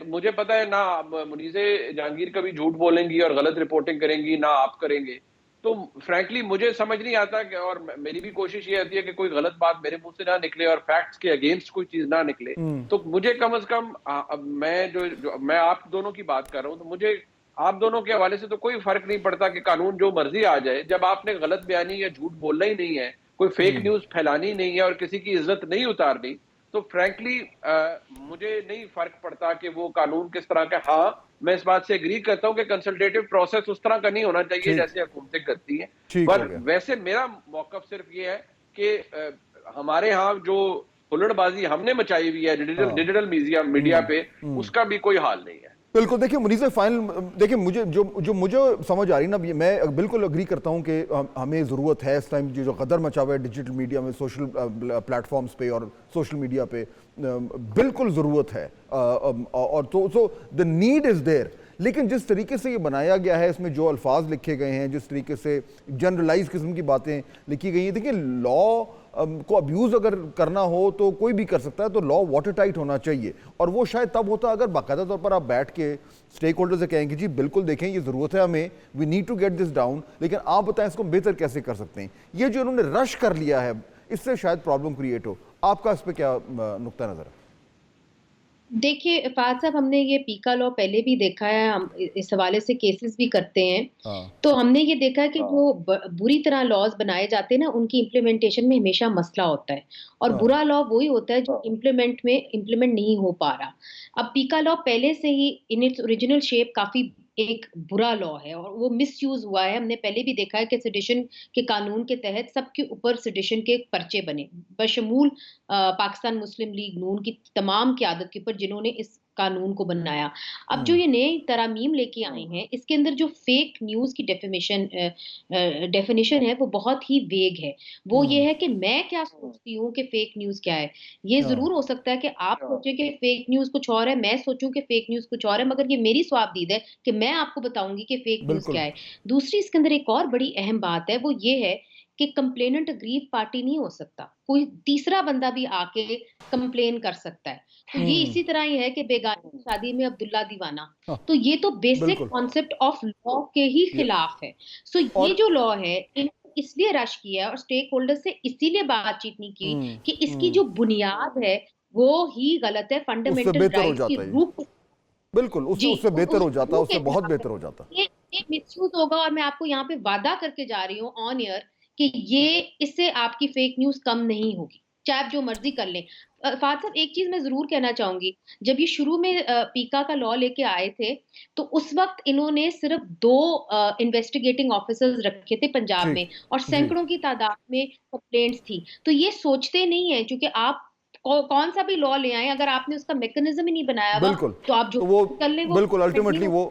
Speaker 4: مجھے پتا ہے نہ منیزے جہانگیر کبھی جھوٹ بولیں گی اور غلط رپورٹنگ کریں گی, نہ آپ کریں گے. تو فرینکلی مجھے سمجھ نہیں آتا کہ, اور میری بھی کوشش یہ ہوتی ہے کہ کوئی غلط بات میرے منہ سے نہ نکلے اور فیکٹس کے اگینسٹ کوئی چیز نہ نکلے. تو مجھے کم از کم میں آپ دونوں کی بات کر رہا ہوں, تو مجھے آپ دونوں کے حوالے سے تو کوئی فرق نہیں پڑتا کہ قانون جو مرضی آ جائے, جب آپ نے غلط بیانی یا جھوٹ بولنا ہی نہیں ہے, کوئی فیک نیوز پھیلانی نہیں ہے اور کسی کی عزت نہیں اتارنی, تو فرینکلی مجھے نہیں فرق پڑتا کہ وہ قانون کس طرح کا. ہاں میں اس بات سے اگری کرتا ہوں کہ کنسلٹیٹو پروسیس اس طرح کا نہیں ہونا چاہیے جیسے حکومتیں کرتی ہیں, پر ویسے میرا موقف صرف یہ ہے کہ ہمارے ہاں جو ہلڑ بازی ہم نے مچائی ہوئی ہے ڈیجیٹل میڈیا پہ, اس کا بھی کوئی حال نہیں ہے.
Speaker 1: بالکل. دیکھیں منیزہ فائنل, دیکھیں مجھے سمجھ آ رہی نا, میں بالکل اگری کرتا ہوں کہ ہمیں ضرورت ہے اس ٹائم جو غدر مچا ہوا ہے ڈیجیٹل میڈیا میں, سوشل پلیٹ فارمز پہ اور سوشل میڈیا پہ, بالکل ضرورت ہے, اور تو the need is there. لیکن جس طریقے سے یہ بنایا گیا ہے, اس میں جو الفاظ لکھے گئے ہیں, جس طریقے سے جنرلائز قسم کی باتیں لکھی گئی ہیں, دیکھیں لا کو ابیوز اگر کرنا ہو تو کوئی بھی کر سکتا ہے, تو لا واٹر ٹائٹ ہونا چاہیے, اور وہ شاید تب ہوتا اگر باقاعدہ طور پر آپ بیٹھ کے اسٹیک ہولڈر سے کہیں کہ جی بالکل دیکھیں یہ ضرورت ہے ہمیں, we need to get this down, لیکن آپ بتائیں اس کو بہتر کیسے کر سکتے ہیں. یہ جو انہوں نے رش کر لیا ہے اس سے شاید پرابلم کریٹ ہو. آپ کا اس پہ کیا نقطہ نظر ہے؟
Speaker 3: دیکھیے فہد صاحب, ہم نے یہ پیکا لا پہلے بھی دیکھا ہے, ہم اس حوالے سے کیسز بھی کرتے ہیں, تو ہم نے یہ دیکھا ہے کہ جو بری طرح لاز بنائے جاتے ہیں نا, ان کی امپلیمنٹیشن میں ہمیشہ مسئلہ ہوتا ہے, اور برا لا وہی ہوتا ہے جو امپلیمنٹ نہیں ہو پا رہا. اب پیکا لا پہلے سے ہی ان اٹس اوریجنل شیپ کافی ایک برا لا ہے, اور وہ مس یوز ہوا ہے. ہم نے پہلے بھی دیکھا ہے کہ سیڈیشن کے قانون کے تحت سب کے اوپر سیڈیشن کے پرچے بنے, بشمول پاکستان مسلم لیگ نون کی تمام قیادت کے اوپر جنہوں نے اس قانون کو بنایا. اب جو یہ نئے ترامیم لے کے آئے ہیں, اس کے اندر جو فیک نیوز کی ڈیفینیشن ہے وہ بہت ہی ویگ ہے. وہ یہ ہے کہ میں کیا سوچتی ہوں کہ فیک نیوز کیا ہے. یہ ضرور ہو سکتا ہے کہ آپ سوچیں کہ فیک نیوز کچھ اور ہے, میں سوچوں کہ فیک نیوز کچھ اور ہے, مگر یہ میری صوابدید ہے کہ میں آپ کو بتاؤں گی کہ فیک نیوز کیا ہے. دوسری اس کے اندر ایک اور بڑی اہم بات ہے, وہ یہ ہے کہ کمپلیننٹ اگریو پارٹی نہیں ہو سکتا, کوئی تیسرا بندہ بھی آ کے کمپلین کر سکتا ہے. تو یہ اسی طرح ہی ہے کہ بیگانہ کی شادی میں عبداللہ دیوانہ, تو یہ تو بیسک کانسیپٹ آف لا کے ہی خلاف ہے. سو یہ جو لا ہے اس لیے رش کیا ہے اور اسٹیک ہولڈر سے اسی لیے بات چیت نہیں کی کہ اس کی جو بنیاد ہے وہ ہی غلط ہے, فنڈامنٹل رائٹ کی روح.
Speaker 1: بالکل اس سے بہتر ہو جاتا, اس سے بہت بہتر ہو جاتا.
Speaker 3: یہ مس یوز ہوگا, اور میں آپ کو یہاں پہ وعدہ کر کے جا رہی ہوں آن ایئر کہ یہ اس سے آپ کی فیک نیوز کم نہیں ہوگی, چاہے آپ جو مرضی کر لیں. فہد صاحب ایک چیز میں ضرور کہنا چاہوں گی, جب یہ شروع میں پیکا کا لا لے کے آئے تھے تو اس وقت انہوں نے صرف 2 انویسٹیگیٹنگ آفیسرز رکھے تھے پنجاب میں, اور سینکڑوں کی تعداد میں کمپلینٹس تھی. تو یہ سوچتے نہیں ہیں, چونکہ آپ کون سا بھی لا لے آئیں, اگر آپ نے اس کا میکنزم ہی نہیں بنایا ہوا تو آپ جو کر لیں وہ
Speaker 1: بالکل الٹیمیٹلی وہ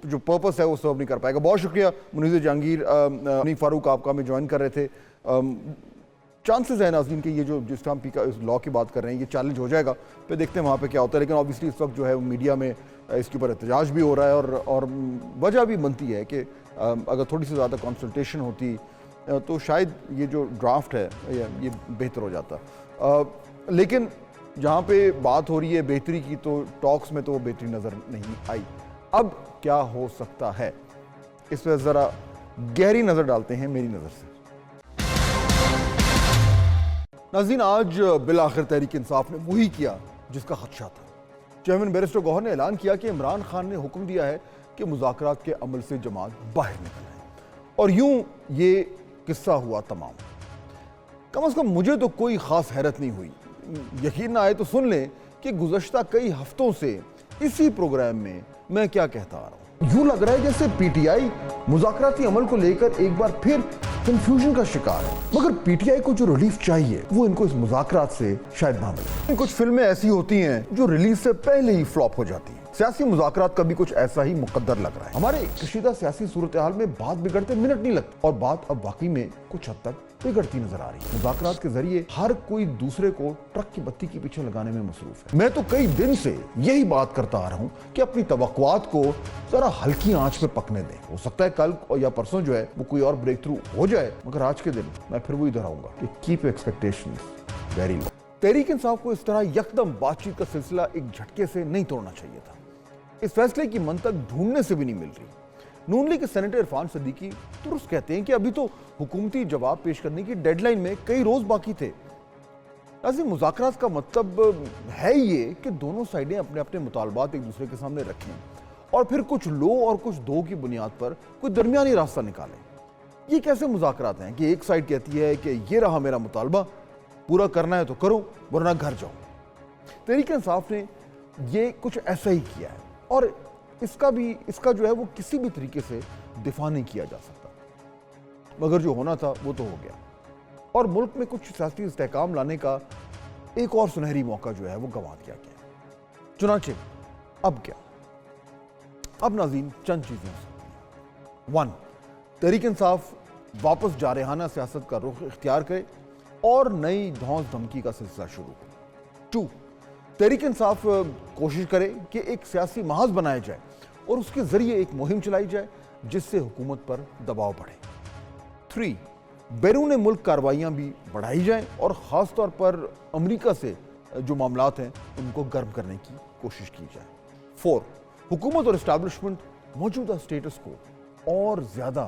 Speaker 1: جو پرپس ہے وہ سرو نہیں کر پائے گا. بہت شکریہ منیزہ جہانگیر. منیب فاروق آپ کا ہمیں جوائن کر رہے تھے. چانسز ہیں ناظرین کہ یہ جو جس ٹائم پیکا اس لا کی بات کر رہے ہیں یہ چیلنج ہو جائے گا, پھر دیکھتے ہیں وہاں پہ کیا ہوتا ہے. لیکن آبویسلی اس وقت جو ہے میڈیا میں اس کے اوپر احتجاج بھی ہو رہا ہے, اور وجہ بھی بنتی ہے کہ اگر تھوڑی سی زیادہ کنسلٹیشن ہوتی تو شاید یہ جو ڈرافٹ ہے یہ بہتر ہو جاتا. لیکن جہاں پہ بات ہو رہی ہے بہتری کی تو ٹاکس میں تو وہ بہتری نظر نہیں آئی. اب کیا ہو سکتا ہے, اس پہ ذرا گہری نظر ڈالتے ہیں میری نظر سے. ناظرین, آج بالآخر تحریک انصاف نے وہی کیا جس کا خدشہ تھا. چیئرمین بیرسٹر گوہر نے اعلان کیا کہ عمران خان نے حکم دیا ہے کہ مذاکرات کے عمل سے جماعت باہر نکل آئے، اور یوں یہ قصہ ہوا تمام۔ کم از کم مجھے تو کوئی خاص حیرت نہیں ہوئی۔ یقین نہ آئے تو سن لیں کہ گزشتہ کئی ہفتوں سے اسی پروگرام میں کیا کہتا آ رہا ہوں۔ یوں لگ رہا ہے جیسے پی ٹی آئی مذاکراتی عمل کو لے کر ایک بار پھر کنفیوژن کا شکار ہے، مگر پی ٹی آئی کو جو ریلیف چاہیے وہ ان کو اس مذاکرات سے شاید نہ ملے۔ کچھ فلمیں ایسی ہوتی ہیں جو ریلیز سے پہلے ہی فلاپ ہو جاتی ہیں۔ سیاسی مذاکرات کا بھی کچھ ایسا ہی مقدر لگ رہا ہے۔ ہمارے کشیدہ سیاسی صورتحال میں بات بگڑتے منٹ نہیں لگتے، اور بات اب واقعی میں کچھ حد تک بگڑتی نظر آ رہی ہے۔ مذاکرات کے ذریعے ہر کوئی دوسرے کو ٹرک کی بتی کے پیچھے لگانے میں مصروف ہے۔ میں تو کئی دن سے یہی بات کرتا آ رہا ہوں کہ اپنی توقعات کو ذرا ہلکی آنچ پہ پکنے دیں۔ ہو سکتا ہے کل یا پرسوں جو ہے وہ کوئی اور بریک تھرو ہو جائے، مگر آج کے دن میں پھر وہی دہراؤں گا کہ cap expectations very low. Tehreek Insaf کو اس طرح یکدم بات چیت کا سلسلہ ایک جھٹکے سے نہیں توڑنا چاہیے تھا۔ اس فیصلے کی منطق ڈھونڈنے سے بھی نہیں مل رہی۔ نون لیگ کے سینیٹر عرفان صدیقی درست کہتے ہیں کہ ابھی تو حکومتی جواب پیش کرنے کی ڈیڈ لائن میں کئی روز باقی تھے۔ لازم مذاکرات کا مطلب ہے یہ کہ دونوں سائیڈیں اپنے اپنے مطالبات ایک دوسرے کے سامنے رکھیں اور پھر کچھ لو اور کچھ دو کی بنیاد پر کوئی درمیانی راستہ نکالیں۔ یہ کیسے مذاکرات ہیں کہ ایک سائیڈ کہتی ہے کہ یہ رہا میرا مطالبہ، پورا کرنا ہے تو کرو ورنہ گھر جاؤ۔ تحریک انصاف نے یہ کچھ ایسا ہی کیا ہے، اور اس کا جو ہے وہ کسی بھی طریقے سے دفاع نہیں کیا جا سکتا، مگر جو ہونا تھا وہ تو ہو گیا، اور ملک میں کچھ سیاسی استحکام لانے کا ایک اور سنہری موقع جو ہے وہ گنوا دیا گیا۔ چنانچہ اب کیا؟ اب ناظرین چند چیزیں ہو سکتی ہیں۔ 1، تحریک انصاف واپس جارحانہ سیاست کا رخ اختیار کرے اور نئی دھونس دھمکی کا سلسلہ شروع ہو۔ 2، تحریک انصاف کوشش کرے کہ ایک سیاسی محاذ بنایا جائے اور اس کے ذریعے ایک مہم چلائی جائے جس سے حکومت پر دباؤ بڑھے۔ 3، بیرون ملک کارروائیاں بھی بڑھائی جائیں اور خاص طور پر امریکہ سے جو معاملات ہیں ان کو گرم کرنے کی کوشش کی جائے۔ 4، حکومت اور اسٹیبلشمنٹ موجودہ سٹیٹس کو اور زیادہ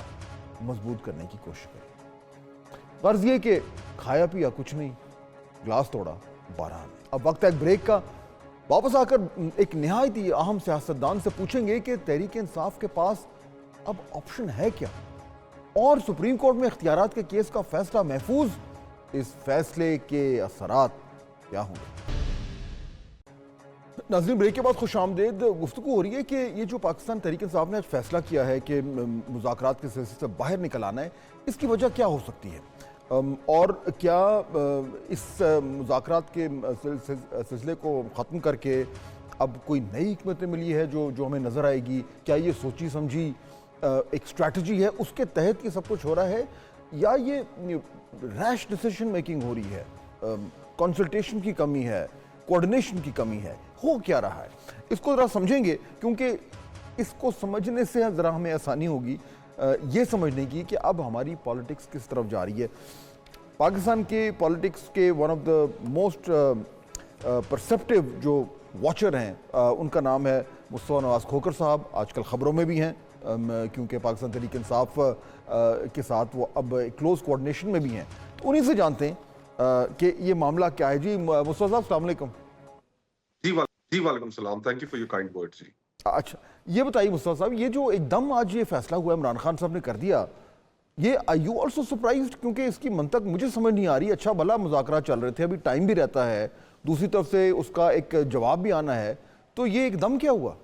Speaker 1: مضبوط کرنے کی کوشش کرے۔ غرض یہ کہ کھایا پیا کچھ نہیں، گلاس توڑا بارہ میں۔ اب وقت ہے ایک بریک کا۔ واپس آ کر ایک نہایت ہی اہم سیاستدان سے پوچھیں گے کہ تحریک انصاف کے پاس اب آپشن ہے کیا، اور سپریم کورٹ میں اختیارات کے کیس کا فیصلہ محفوظ، اس فیصلے کے اثرات کیا ہوں گے؟ ناظرین بریک کے بعد خوش آمدید۔ گفتگو ہو رہی ہے کہ یہ جو پاکستان تحریک انصاف نے آج فیصلہ کیا ہے کہ مذاکرات کے سلسلے سے باہر نکل آنا ہے، اس کی وجہ کیا ہو سکتی ہے، اور کیا اس مذاکرات کے سلسلے کو ختم کر کے اب کوئی نئی حکمت ملی ہے جو ہمیں نظر آئے گی؟ کیا یہ سوچی سمجھی ایک اسٹریٹجی ہے، اس کے تحت یہ سب کچھ ہو رہا ہے، یا یہ ریش ڈیسیشن میکنگ ہو رہی ہے، کنسلٹیشن کی کمی ہے، کوارڈینیشن کی کمی ہے، ہو کیا رہا ہے؟ اس کو ذرا سمجھیں گے، کیونکہ اس کو سمجھنے سے ذرا ہمیں آسانی ہوگی یہ سمجھنے کی کہ اب ہماری پالیٹکس کس طرف جا رہی ہے۔ پاکستان کے پالیٹکس کے ون آف دا موسٹ پرسیپٹیو جو واچر ہیں ان کا نام ہے مصطفیٰ نواز کھوکھر صاحب، آج کل خبروں میں بھی ہیں کیونکہ پاکستان تحریک انصاف کے ساتھ وہ اب کلوز کوارڈینیشن میں بھی ہیں، تو انہی سے جانتے ہیں کہ یہ معاملہ کیا ہے۔ جی مصطفیٰ صاحب السلام علیکم۔
Speaker 5: جی وعلیکم السلام، thank you for your kind words. جی
Speaker 1: اچھا یہ بتائیے مصطفیٰ صاحب، یہ جو ایک دم آج یہ فیصلہ ہوا عمران خان صاحب نے کر دیا، یہ آر یو آلسو سرپرائزڈ؟ کیونکہ اس کی منطق مجھے سمجھ نہیں آ رہی۔ اچھا بھلا مذاکرات چل رہے تھے، ابھی ٹائم بھی رہتا ہے، دوسری طرف سے اس کا ایک جواب بھی آنا ہے، تو یہ ایک دم کیا ہوا؟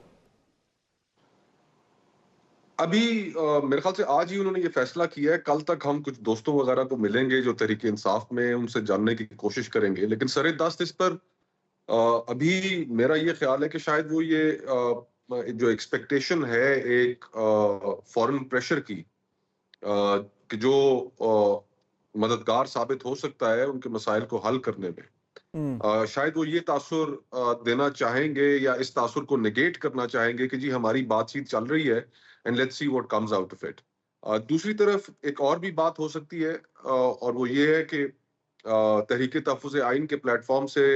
Speaker 5: ابھی میرے خیال سے آج ہی انہوں نے یہ فیصلہ کیا ہے، کل تک ہم کچھ دوستوں وغیرہ کو ملیں گے جو تحریک انصاف میں، ان سے جاننے کی کوشش کریں گے، لیکن سر دست اس پر ابھی میرا یہ خیال ہے کہ شاید وہ یہ جو ایکسپیکٹیشن ہے ایک فورن پریشر کی کہ جو مددگار ثابت ہو سکتا ہے ان کے مسائل کو حل کرنے میں، شاید وہ یہ تاثر دینا چاہیں گے یا اس تاثر کو نیگیٹ کرنا چاہیں گے کہ جی ہماری بات چیت چل رہی ہے and let's see what comes out of it۔ دوسری طرف ایک اور بھی بات ہو سکتی ہے، اور وہ یہ ہے کہ تحریک تحفظ آئین کے پلیٹ فارم سے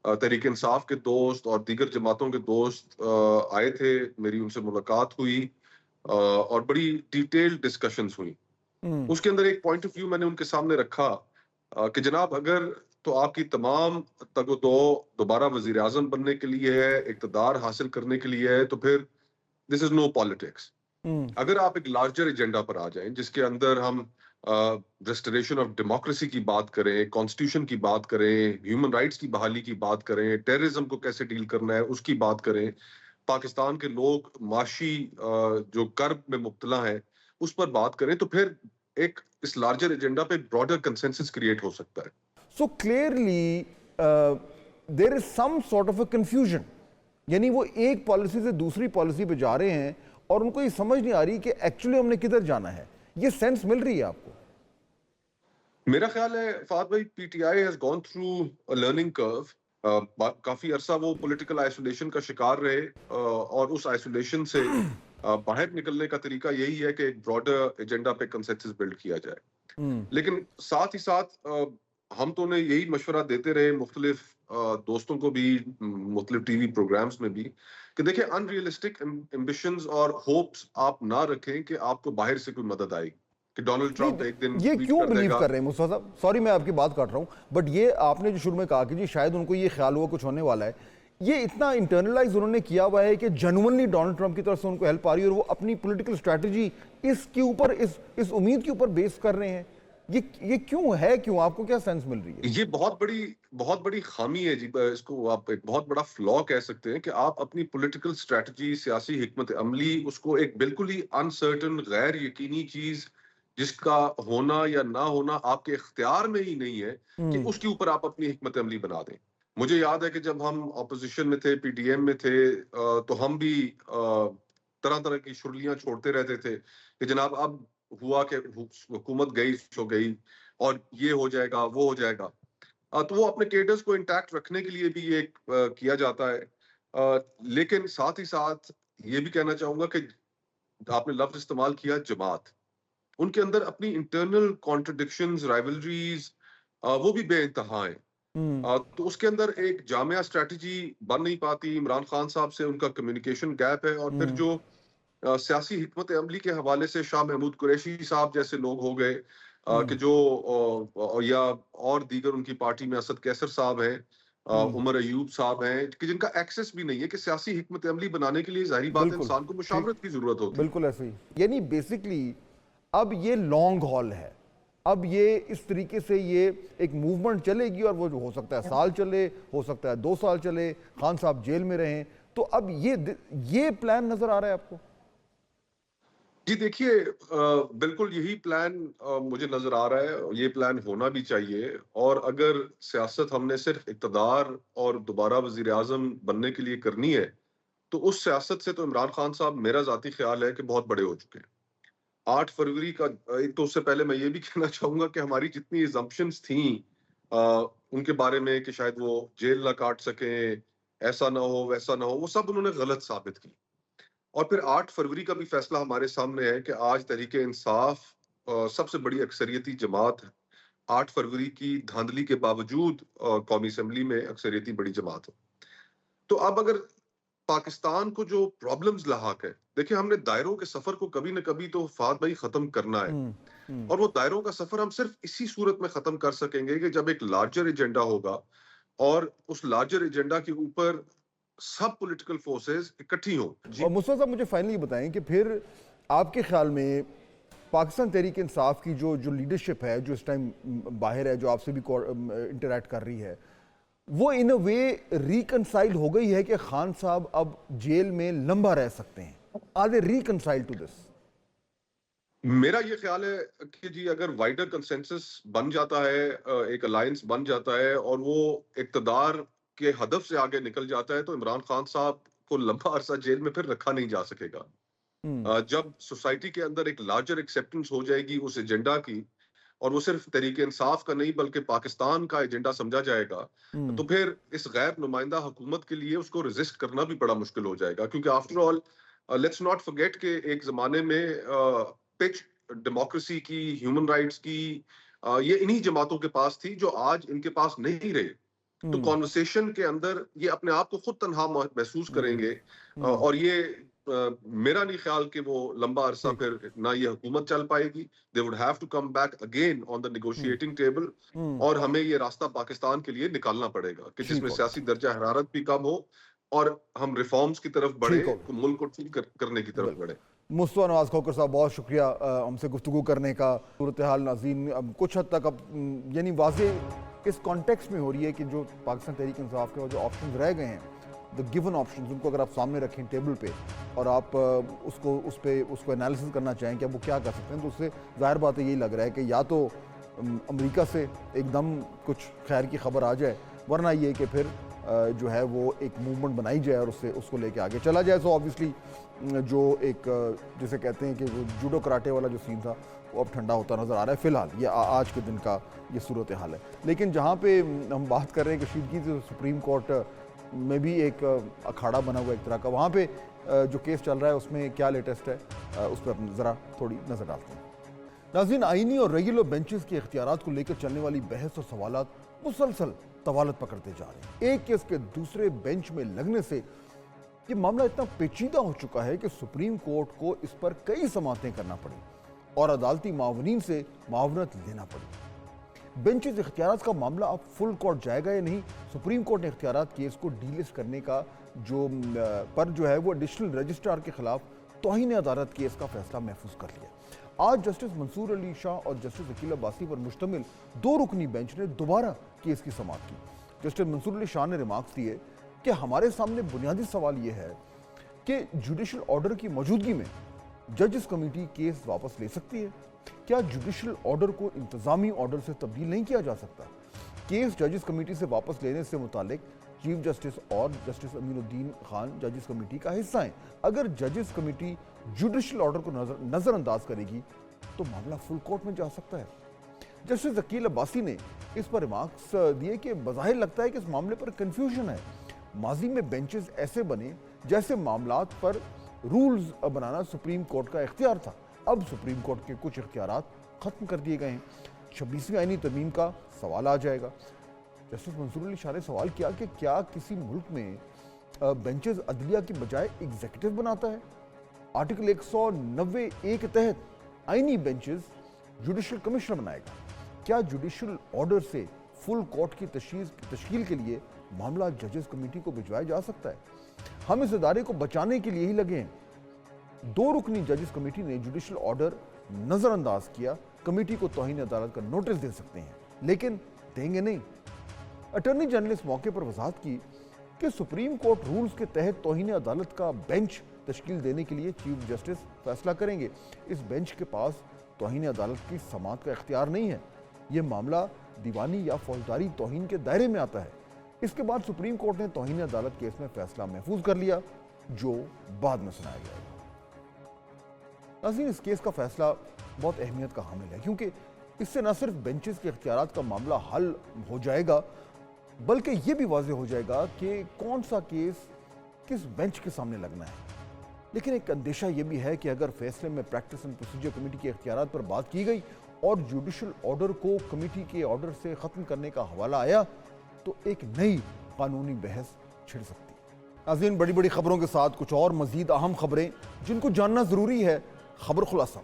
Speaker 5: تحریک انصاف کے دوست اور دیگر جماعتوں کے دوست آئے تھے، میری ان سے ملاقات ہوئی اور بڑی ڈیٹیل ڈسکشنز ہوئی۔ اس کے اندر ایک پوائنٹ آف ویو میں نے ان کے سامنے رکھا کہ جناب اگر تو آپ کی تمام تگ و دو دوبارہ وزیر اعظم بننے کے لیے ہے, اقتدار حاصل کرنے کے لیے ہے, تو پھر دس از نو پالیٹکس. اگر آپ ایک لارجر ایجنڈا پر آ جائیں جس کے اندر ہم ریسٹوریشن آف ڈیموکریسی کی بات کریں, کانسٹیٹیوشن کی بات کریں, ہیومن رائٹس کی بحالی کی بات کریں, ٹیررزم کو کیسے ڈیل کرنا ہے اس کی بات کریں, پاکستان کے لوگ معاشی جو کرب میں مبتلا ہیں اس پر بات کریں, تو پھر ایک اس لارجر ایجنڈا پہ براڈر کنسنسس کریٹ ہو سکتا ہے.
Speaker 1: So clearly there is some sort of a confusion, یعنی وہ ایک پالیسی سے دوسری پالیسی پہ جا رہے ہیں اور ان کو یہ سمجھ نہیں آ رہی کہ ایکچولی ہم نے کدھر جانا ہے. یہ سینس مل رہی ہے آپ کو؟
Speaker 5: میرا خیال ہے فہد بھائی, P T I has gone through a learning curve. کافی عرصہ وہ پولیٹیکل آئسولیشن کا شکار رہے, اور اس آئسولیشن سے باہر نکلنے کا طریقہ یہی ہے کہ ایک براڈر ایجنڈا پہ کنسنسس بلڈ کیا جائے. لیکن ساتھ ہی ساتھ ہم تو انہیں یہی مشورہ دیتے رہے مختلف دوستوں کو بھی, مختلف ٹی وی پروگرامز میں بھی, کہ دیکھیں ان ریئلسٹک ایمبیشنز اور ہوپس آپ نہ رکھیں کہ آپ کو باہر سے کوئی مدد آئے گی, کہ ڈونلڈ ٹرمپ ایک دن
Speaker 1: یہ کیوں بلیو کر رہے ہیں مصطفیٰ صاحب؟ سوری میں آپ کی بات کاٹ رہا ہوں, بٹ یہ آپ نے جو شروع میں کہا کہ جی شاید ان کو یہ خیال ہوا کچھ ہونے والا ہے, یہ اتنا انٹرنلائز انہوں نے کیا ہوا ہے کہ جنونلی ڈونلڈ ٹرمپ کی طرف سے ان کو ہیلپ آ رہی ہے اور وہ اپنی پولیٹیکل اسٹریٹجی اس کے اوپر, اس امید کے اوپر بیس کر رہے ہیں. یہ کیوں ہے, کیوں آپ کو کیا سینس مل رہی ہے؟
Speaker 5: یہ بہت بڑی خامی ہے جی, اس کو آپ ایک بہت بڑا فلا کہہ سکتے ہیں کہ آپ اپنی پولیٹیکل اسٹریٹجی, سیاسی حکمت عملی, اس کو ایک بالکل ہی انسرٹن, غیر یقینی چیز جس کا ہونا یا نہ ہونا آپ کے اختیار میں ہی نہیں ہے, کہ اس کے اوپر آپ اپنی حکمت عملی بنا دیں. مجھے یاد ہے کہ جب ہم اپوزیشن میں تھے, پی ٹی ایم میں تھے, تو ہم بھی طرح طرح کی شرلیاں چھوڑتے رہتے تھے کہ جناب اب ہوا کہ حکومت گئی سو گئی اور یہ ہو جائے گا وہ ہو جائے گا. تو وہ اپنے کیڈرز کو انٹیکٹ رکھنے کے لیے بھی یہ کیا جاتا ہے. لیکن ساتھ ہی ساتھ یہ بھی کہنا چاہوں گا کہ آپ نے لفظ استعمال کیا جماعت, ان کے اندر اپنی انٹرنل کانٹرڈکشنز, رائیولریز وہ بھی بے انتہا ہیں. تو اس کے اندر ایک جامعہ اسٹریٹجی بن نہیں پاتی. عمران خان صاحب سے ان کا کمیونیکیشن گیپ ہے, اور پھر جو سیاسی حکمت عملی کے حوالے سے شاہ محمود قریشی صاحب جیسے لوگ ہو گئے, کہ جو یا اور دیگر ان کی پارٹی میں اسد کیسر صاحب ہیں, عمر ایوب صاحب ہیں, کہ جن کا ایکسس بھی نہیں ہے, کہ سیاسی حکمت عملی بنانے کے لیے ظاہری بات ہے انسان کو مشاورت کی ضرورت ہوتی ہے.
Speaker 1: بالکل ایسے ہی, یعنی بیسکلی اب یہ لانگ ہال ہے, اب یہ اس طریقے سے یہ ایک موومنٹ چلے گی, اور وہ جو ہو سکتا ہے سال چلے, ہو سکتا ہے 2 سال چلے, خان صاحب جیل میں رہیں. تو اب یہ پلان نظر آ رہا ہے آپ کو؟
Speaker 5: جی دیکھیے, بالکل یہی پلان مجھے نظر آ رہا ہے, یہ پلان ہونا بھی چاہیے. اور اگر سیاست ہم نے صرف اقتدار اور دوبارہ وزیر اعظم بننے کے لیے کرنی ہے, تو اس سیاست سے تو عمران خان صاحب میرا ذاتی خیال ہے کہ بہت بڑے ہو چکے ہیں. 8 فروری کا, ایک تو اس سے پہلے میں یہ بھی کہنا چاہوں گا کہ ہماری جتنی ایزمپشنز تھیں ان کے بارے میں کہ شاید وہ جیل نہ کاٹ سکیں, ایسا نہ ہو ویسا نہ ہو, وہ سب انہوں نے غلط ثابت کی. اور پھر 8 فروری کا بھی فیصلہ ہمارے سامنے ہے کہ آج تحریک انصاف سب سے بڑی اکثریتی جماعت ہے. 8 فروری کی دھاندلی کے باوجود قومی اسمبلی میں اکثریتی بڑی جماعت ہے. تو اب اگر پاکستان کو جو پرابلمز لاحق ہے, دیکھیں ہم نے دائروں کے سفر کو کبھی نہ کبھی تو فہد بھائی ختم کرنا ہے, اور وہ دائروں کا سفر ہم صرف اسی صورت میں ختم کر سکیں گے کہ جب ایک لارجر ایجنڈا ہوگا, اور اس لارجر ایجنڈا کے اوپر سب پولیٹیکل فورسز اکٹھی ہوں.
Speaker 1: اور مصطفیٰ صاحب مجھے فائنلی بتائیں کہ پھر آپ کے خیال میں پاکستان تحریک انصاف کی جو لیڈرشپ ہے, جو اس ٹائم باہر ہے, جو آپ سے بھی انٹریکٹ کر رہی ہے, وہ ان اے وے ریکنسائل ہو گئی ہے کہ خان صاحب اب جیل میں لمبا رہ سکتے ہیں؟ Are they reconcile to this?
Speaker 5: میرا یہ خیال ہے کہ جی اگر وائڈر کنسنسس بن جاتا ہے, ایک الائنس بن جاتا ہے, اور وہ اقتدار کے ہدف سے آگے نکل جاتا ہے, تو عمران خان صاحب کو لمبا عرصہ جیل میں پھر رکھا نہیں جا سکے گا. جب سوسائٹی کے اندر ایک لارجر ایکسیپٹنس ہو جائے گی اس ایجنڈا کی, اور وہ صرف تحریک انصاف کا نہیں بلکہ پاکستان کا ایجنڈا سمجھا جائے گا, تو پھر اس غیر نمائندہ حکومت کے لیے اس کو ریزسٹ کرنا بھی بڑا مشکل ہو جائے گا. کیونکہ after all let's not forget کہ ایک زمانے میں پچ ڈیموکریسی کی, ہیومن رائٹس کی, یہ انہی جماعتوں کے پاس تھی جو آج ان کے پاس نہیں رہے. تو کانورسیشن کے اندر یہ اپنے آپ کو خود تنہا محسوس کریں گے, اور یہ میرا نہیں خیال کہ وہ لمبا عرصہ پھر نہ یہ حکومت چل پائے گی. They would have to come back again on the negotiating table اور ہمیں یہ راستہ پاکستان کے لیے نکالنا پڑے گا کہ جس میں سیاسی درجہ حرارت بھی کم ہو اور ہم ریفارمز کی طرف بڑھے, ملک کو ٹھیک کرنے کی طرف بڑھے.
Speaker 1: مصطفیٰ نواز کھوکھر صاحب بہت شکریہ ہم سے گفتگو کرنے کا. صورتحال ناظرین کچھ حد تک اب یعنی واضح اس کانٹیکسٹ میں ہو رہی ہے کہ جو پاکستان تحریک انصاف کے جو آپشنز رہ گئے ہیں, دا گیون آپشنز, ان کو اگر آپ سامنے رکھیں ٹیبل پہ اور آپ اس کو انالیسس کرنا چاہیں کہ اب وہ کیا کر سکتے ہیں, تو اس سے ظاہر بات ہے یہی لگ رہا ہے کہ یا تو امریکہ سے ایک دم کچھ خیر کی خبر آ جائے, ورنہ یہ کہ پھر جو ہے وہ ایک موومنٹ بنائی جائے اور اس کو لے کے آگے چلا جائے. سو آبویسلی جو ایک جسے کہتے ہیں کہ وہ جوڈو کراٹے والا جو سین تھا وہ اب ٹھنڈا ہوتا نظر آ رہا ہے فی الحال, یہ آج کے دن کا یہ صورتحال ہے. لیکن جہاں پہ ہم بات کر رہے ہیں کشیدگی سے, سپریم کورٹ میں بھی ایک اکھاڑا بنا ہوا ایک طرح کا, وہاں پہ جو کیس چل رہا ہے اس میں کیا لیٹسٹ ہے اس پہ ذرا تھوڑی نظر ڈالتے ہیں. ناظرین, آئینی اور ریگولر بینچز کے اختیارات کو لے کر چلنے والی بحث اور سوالات مسلسل طوالت پکڑتے جا رہے ہیں. ایک کیس کے دوسرے بینچ میں لگنے سے یہ معاملہ اتنا پیچیدہ ہو چکا ہے کہ سپریم کورٹ کو اس پر کئی سماعتیں کرنا پڑی اور عدالتی معاونین سے معاونت لینا پڑی. بینچز اختیارات کا معاملہ اب فل کورٹ جائے گا یا نہیں؟ سپریم کورٹ نے اختیارات کیس کو ڈی لسٹ کرنے کا جو ہے وہ ایڈیشنل رجسٹرار کے خلاف توہین عدالت کیس کا فیصلہ محفوظ کر لیا. آج جسٹس منصور علی شاہ اور جسٹس عقیل عباسی پر مشتمل 2 رکنی بینچ نے دوبارہ کیس کی سماعت کی. جسٹس منصور علی شاہ نے ریمارکس دیے کہ ہمارے سامنے بنیادی سوال یہ ہے کہ جوڈیشل آرڈر کی موجودگی میں ججز کمیٹی کیس واپس لے سکتی ہے. کیا جوڈیشل آرڈر کو انتظامی آرڈر سے تبدیل نہیں کیا جا سکتا؟ کیس ججز کمیٹی سے واپس لینے سے متعلق چیف جسٹس اور جسٹس امین الدین خان ججز کمیٹی کا حصہ ہیں. اگر ججز کمیٹی جوڈیشل آرڈر کو نظر انداز کرے گی تو معاملہ فل کورٹ میں جا سکتا ہے. جسٹس عقیل عباسی نے اس پر ریمارکس دیے کہ بظاہر لگتا ہے کہ اس معاملے پر کنفیوژن ہے. ماضی میں بینچز ایسے بنے جیسے معاملات پر رولز بنانا سپریم کورٹ کا اختیار تھا. اب سپریم کورٹ کے کچھ اختیارات ختم کر دیے گئے ہیں. 26ویں آئینی ترمیم کا سوال آ جائے گا. جسٹس منصور علی شاہ نے سوال کیا کہ کیا کسی ملک میں بینچز عدلیہ کی بجائے ایگزیکٹو بناتا ہے؟ آرٹیکل 190A کے تحت آئینی بینچز جوڈیشل کمشنر بنائے گا. کیا جوڈیشل آرڈر سے فل کورٹ کی تشکیل کے لیے معاملہ ججز کمیٹی کو بھجوایا جا سکتا ہے؟ ہم اس ادارے کو بچانے کے لیے ہی لگے ہیں. 2 رکنی ججز کمیٹی نے جوڈیشل آرڈر نظر انداز کیا. کمیٹی کو توہین عدالت کا نوٹس دے سکتے ہیں لیکن دیں گے نہیں. اٹارنی جنرل نے اس موقع پر وضاحت کی کہ سپریم کورٹ رولز کے تحت توہین عدالت کا بینچ تشکیل دینے کے لیے چیف جسٹس فیصلہ کریں گے. اس بینچ کے پاس توہین عدالت کی سماعت کا اختیار نہیں ہے. یہ معاملہ دیوانی یا فوجداری توہین کے دائرے میں آتا ہے. اس کے بعد سپریم کورٹ نے توہین عدالت کیس میں فیصلہ محفوظ کر لیا جو بعد میں سنایا گیا. ناظرین, اس کیس کا فیصلہ بہت اہمیت کا حامل ہے کیونکہ اس سے نہ صرف بینچز کے اختیارات کا معاملہ حل ہو جائے گا بلکہ یہ بھی واضح ہو جائے گا کہ کون سا کیس کس بینچ کے سامنے لگنا ہے. لیکن ایک اندیشہ یہ بھی ہے کہ اگر فیصلے میں پریکٹس اینڈ پروسیجر کمیٹی کے اختیارات پر بات کی گئی اور جوڈیشل آرڈر کو کمیٹی کے آرڈر سے ختم کرنے کا حوالہ آیا تو ایک نئی قانونی بحث چھڑ سکتی ہے. ناظرین, بڑی بڑی خبروں کے ساتھ کچھ اور مزید اہم خبریں جن کو جاننا ضروری ہے. خبر خلاصہ.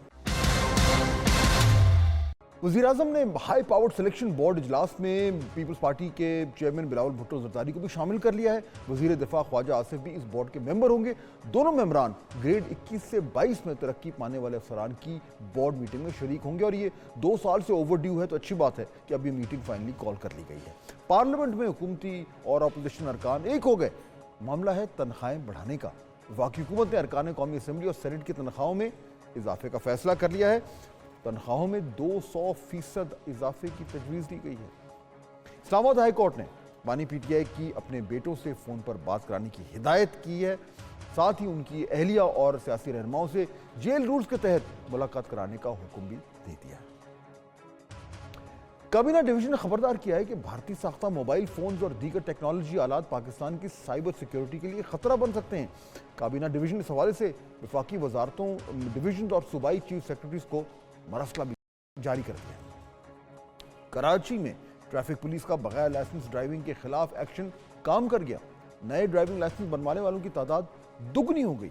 Speaker 1: وزیراعظم نے ہائی پاورڈ سلیکشن بورڈ اجلاس میں پیپلز پارٹی کے چیئرمین بلاول بھٹو زرداری کو بھی شامل کر لیا ہے. وزیر دفاع خواجہ آصف بھی اس بورڈ کے ممبر ہوں گے. دونوں ممبران گریڈ 21 سے 22 میں ترقی پانے والے افسران کی بورڈ میٹنگ میں شریک ہوں گے اور یہ 2 سال سے اوور ڈیو ہے تو اچھی بات ہے کہ اب یہ میٹنگ فائنلی کال کر لی گئی ہے. پارلیمنٹ میں حکومتی اور اپوزیشن ارکان ایک ہو گئے. معاملہ ہے تنخواہیں بڑھانے کا. وفاقی حکومت نے ارکان قومی اسمبلی اور سینٹ کی تنخواہوں میں اضافے کا فیصلہ کر لیا ہے. تنخواہوں میں 200% اضافے کی تجویز دی گئی ہے. اسلام آباد ہائی کورٹ نے بانی پی ٹی آئی کی اپنے بیٹوں سے فون پر بات کرانے کی ہدایت کی ہے. ساتھ ہی ان کی اہلیہ اور سیاسی رہنماؤں سے جیل رولز کے تحت ملاقات کرانے کا حکم بھی دے دیا ہے. کابینہ ڈویژن نے خبردار کیا ہے کہ بھارتی ساختہ موبائل فونز اور دیگر ٹیکنالوجی آلات پاکستان کی سائبر سیکیورٹی کے لیے خطرہ بن سکتے ہیں. کابینہ ڈویژن اس حوالے سے وفاقی وزارتوں, ڈویژن اور صوبائی چیف سیکرٹریز کو مراسلہ بھی جاری کر دیا. کراچی میں ٹریفک پولیس کا بغیر لائسنس ڈرائیونگ کے خلاف ایکشن کام کر گیا. نئے ڈرائیونگ لائسنس بنوانے والوں کی تعداد دگنی ہو گئی.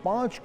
Speaker 1: 5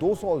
Speaker 1: 200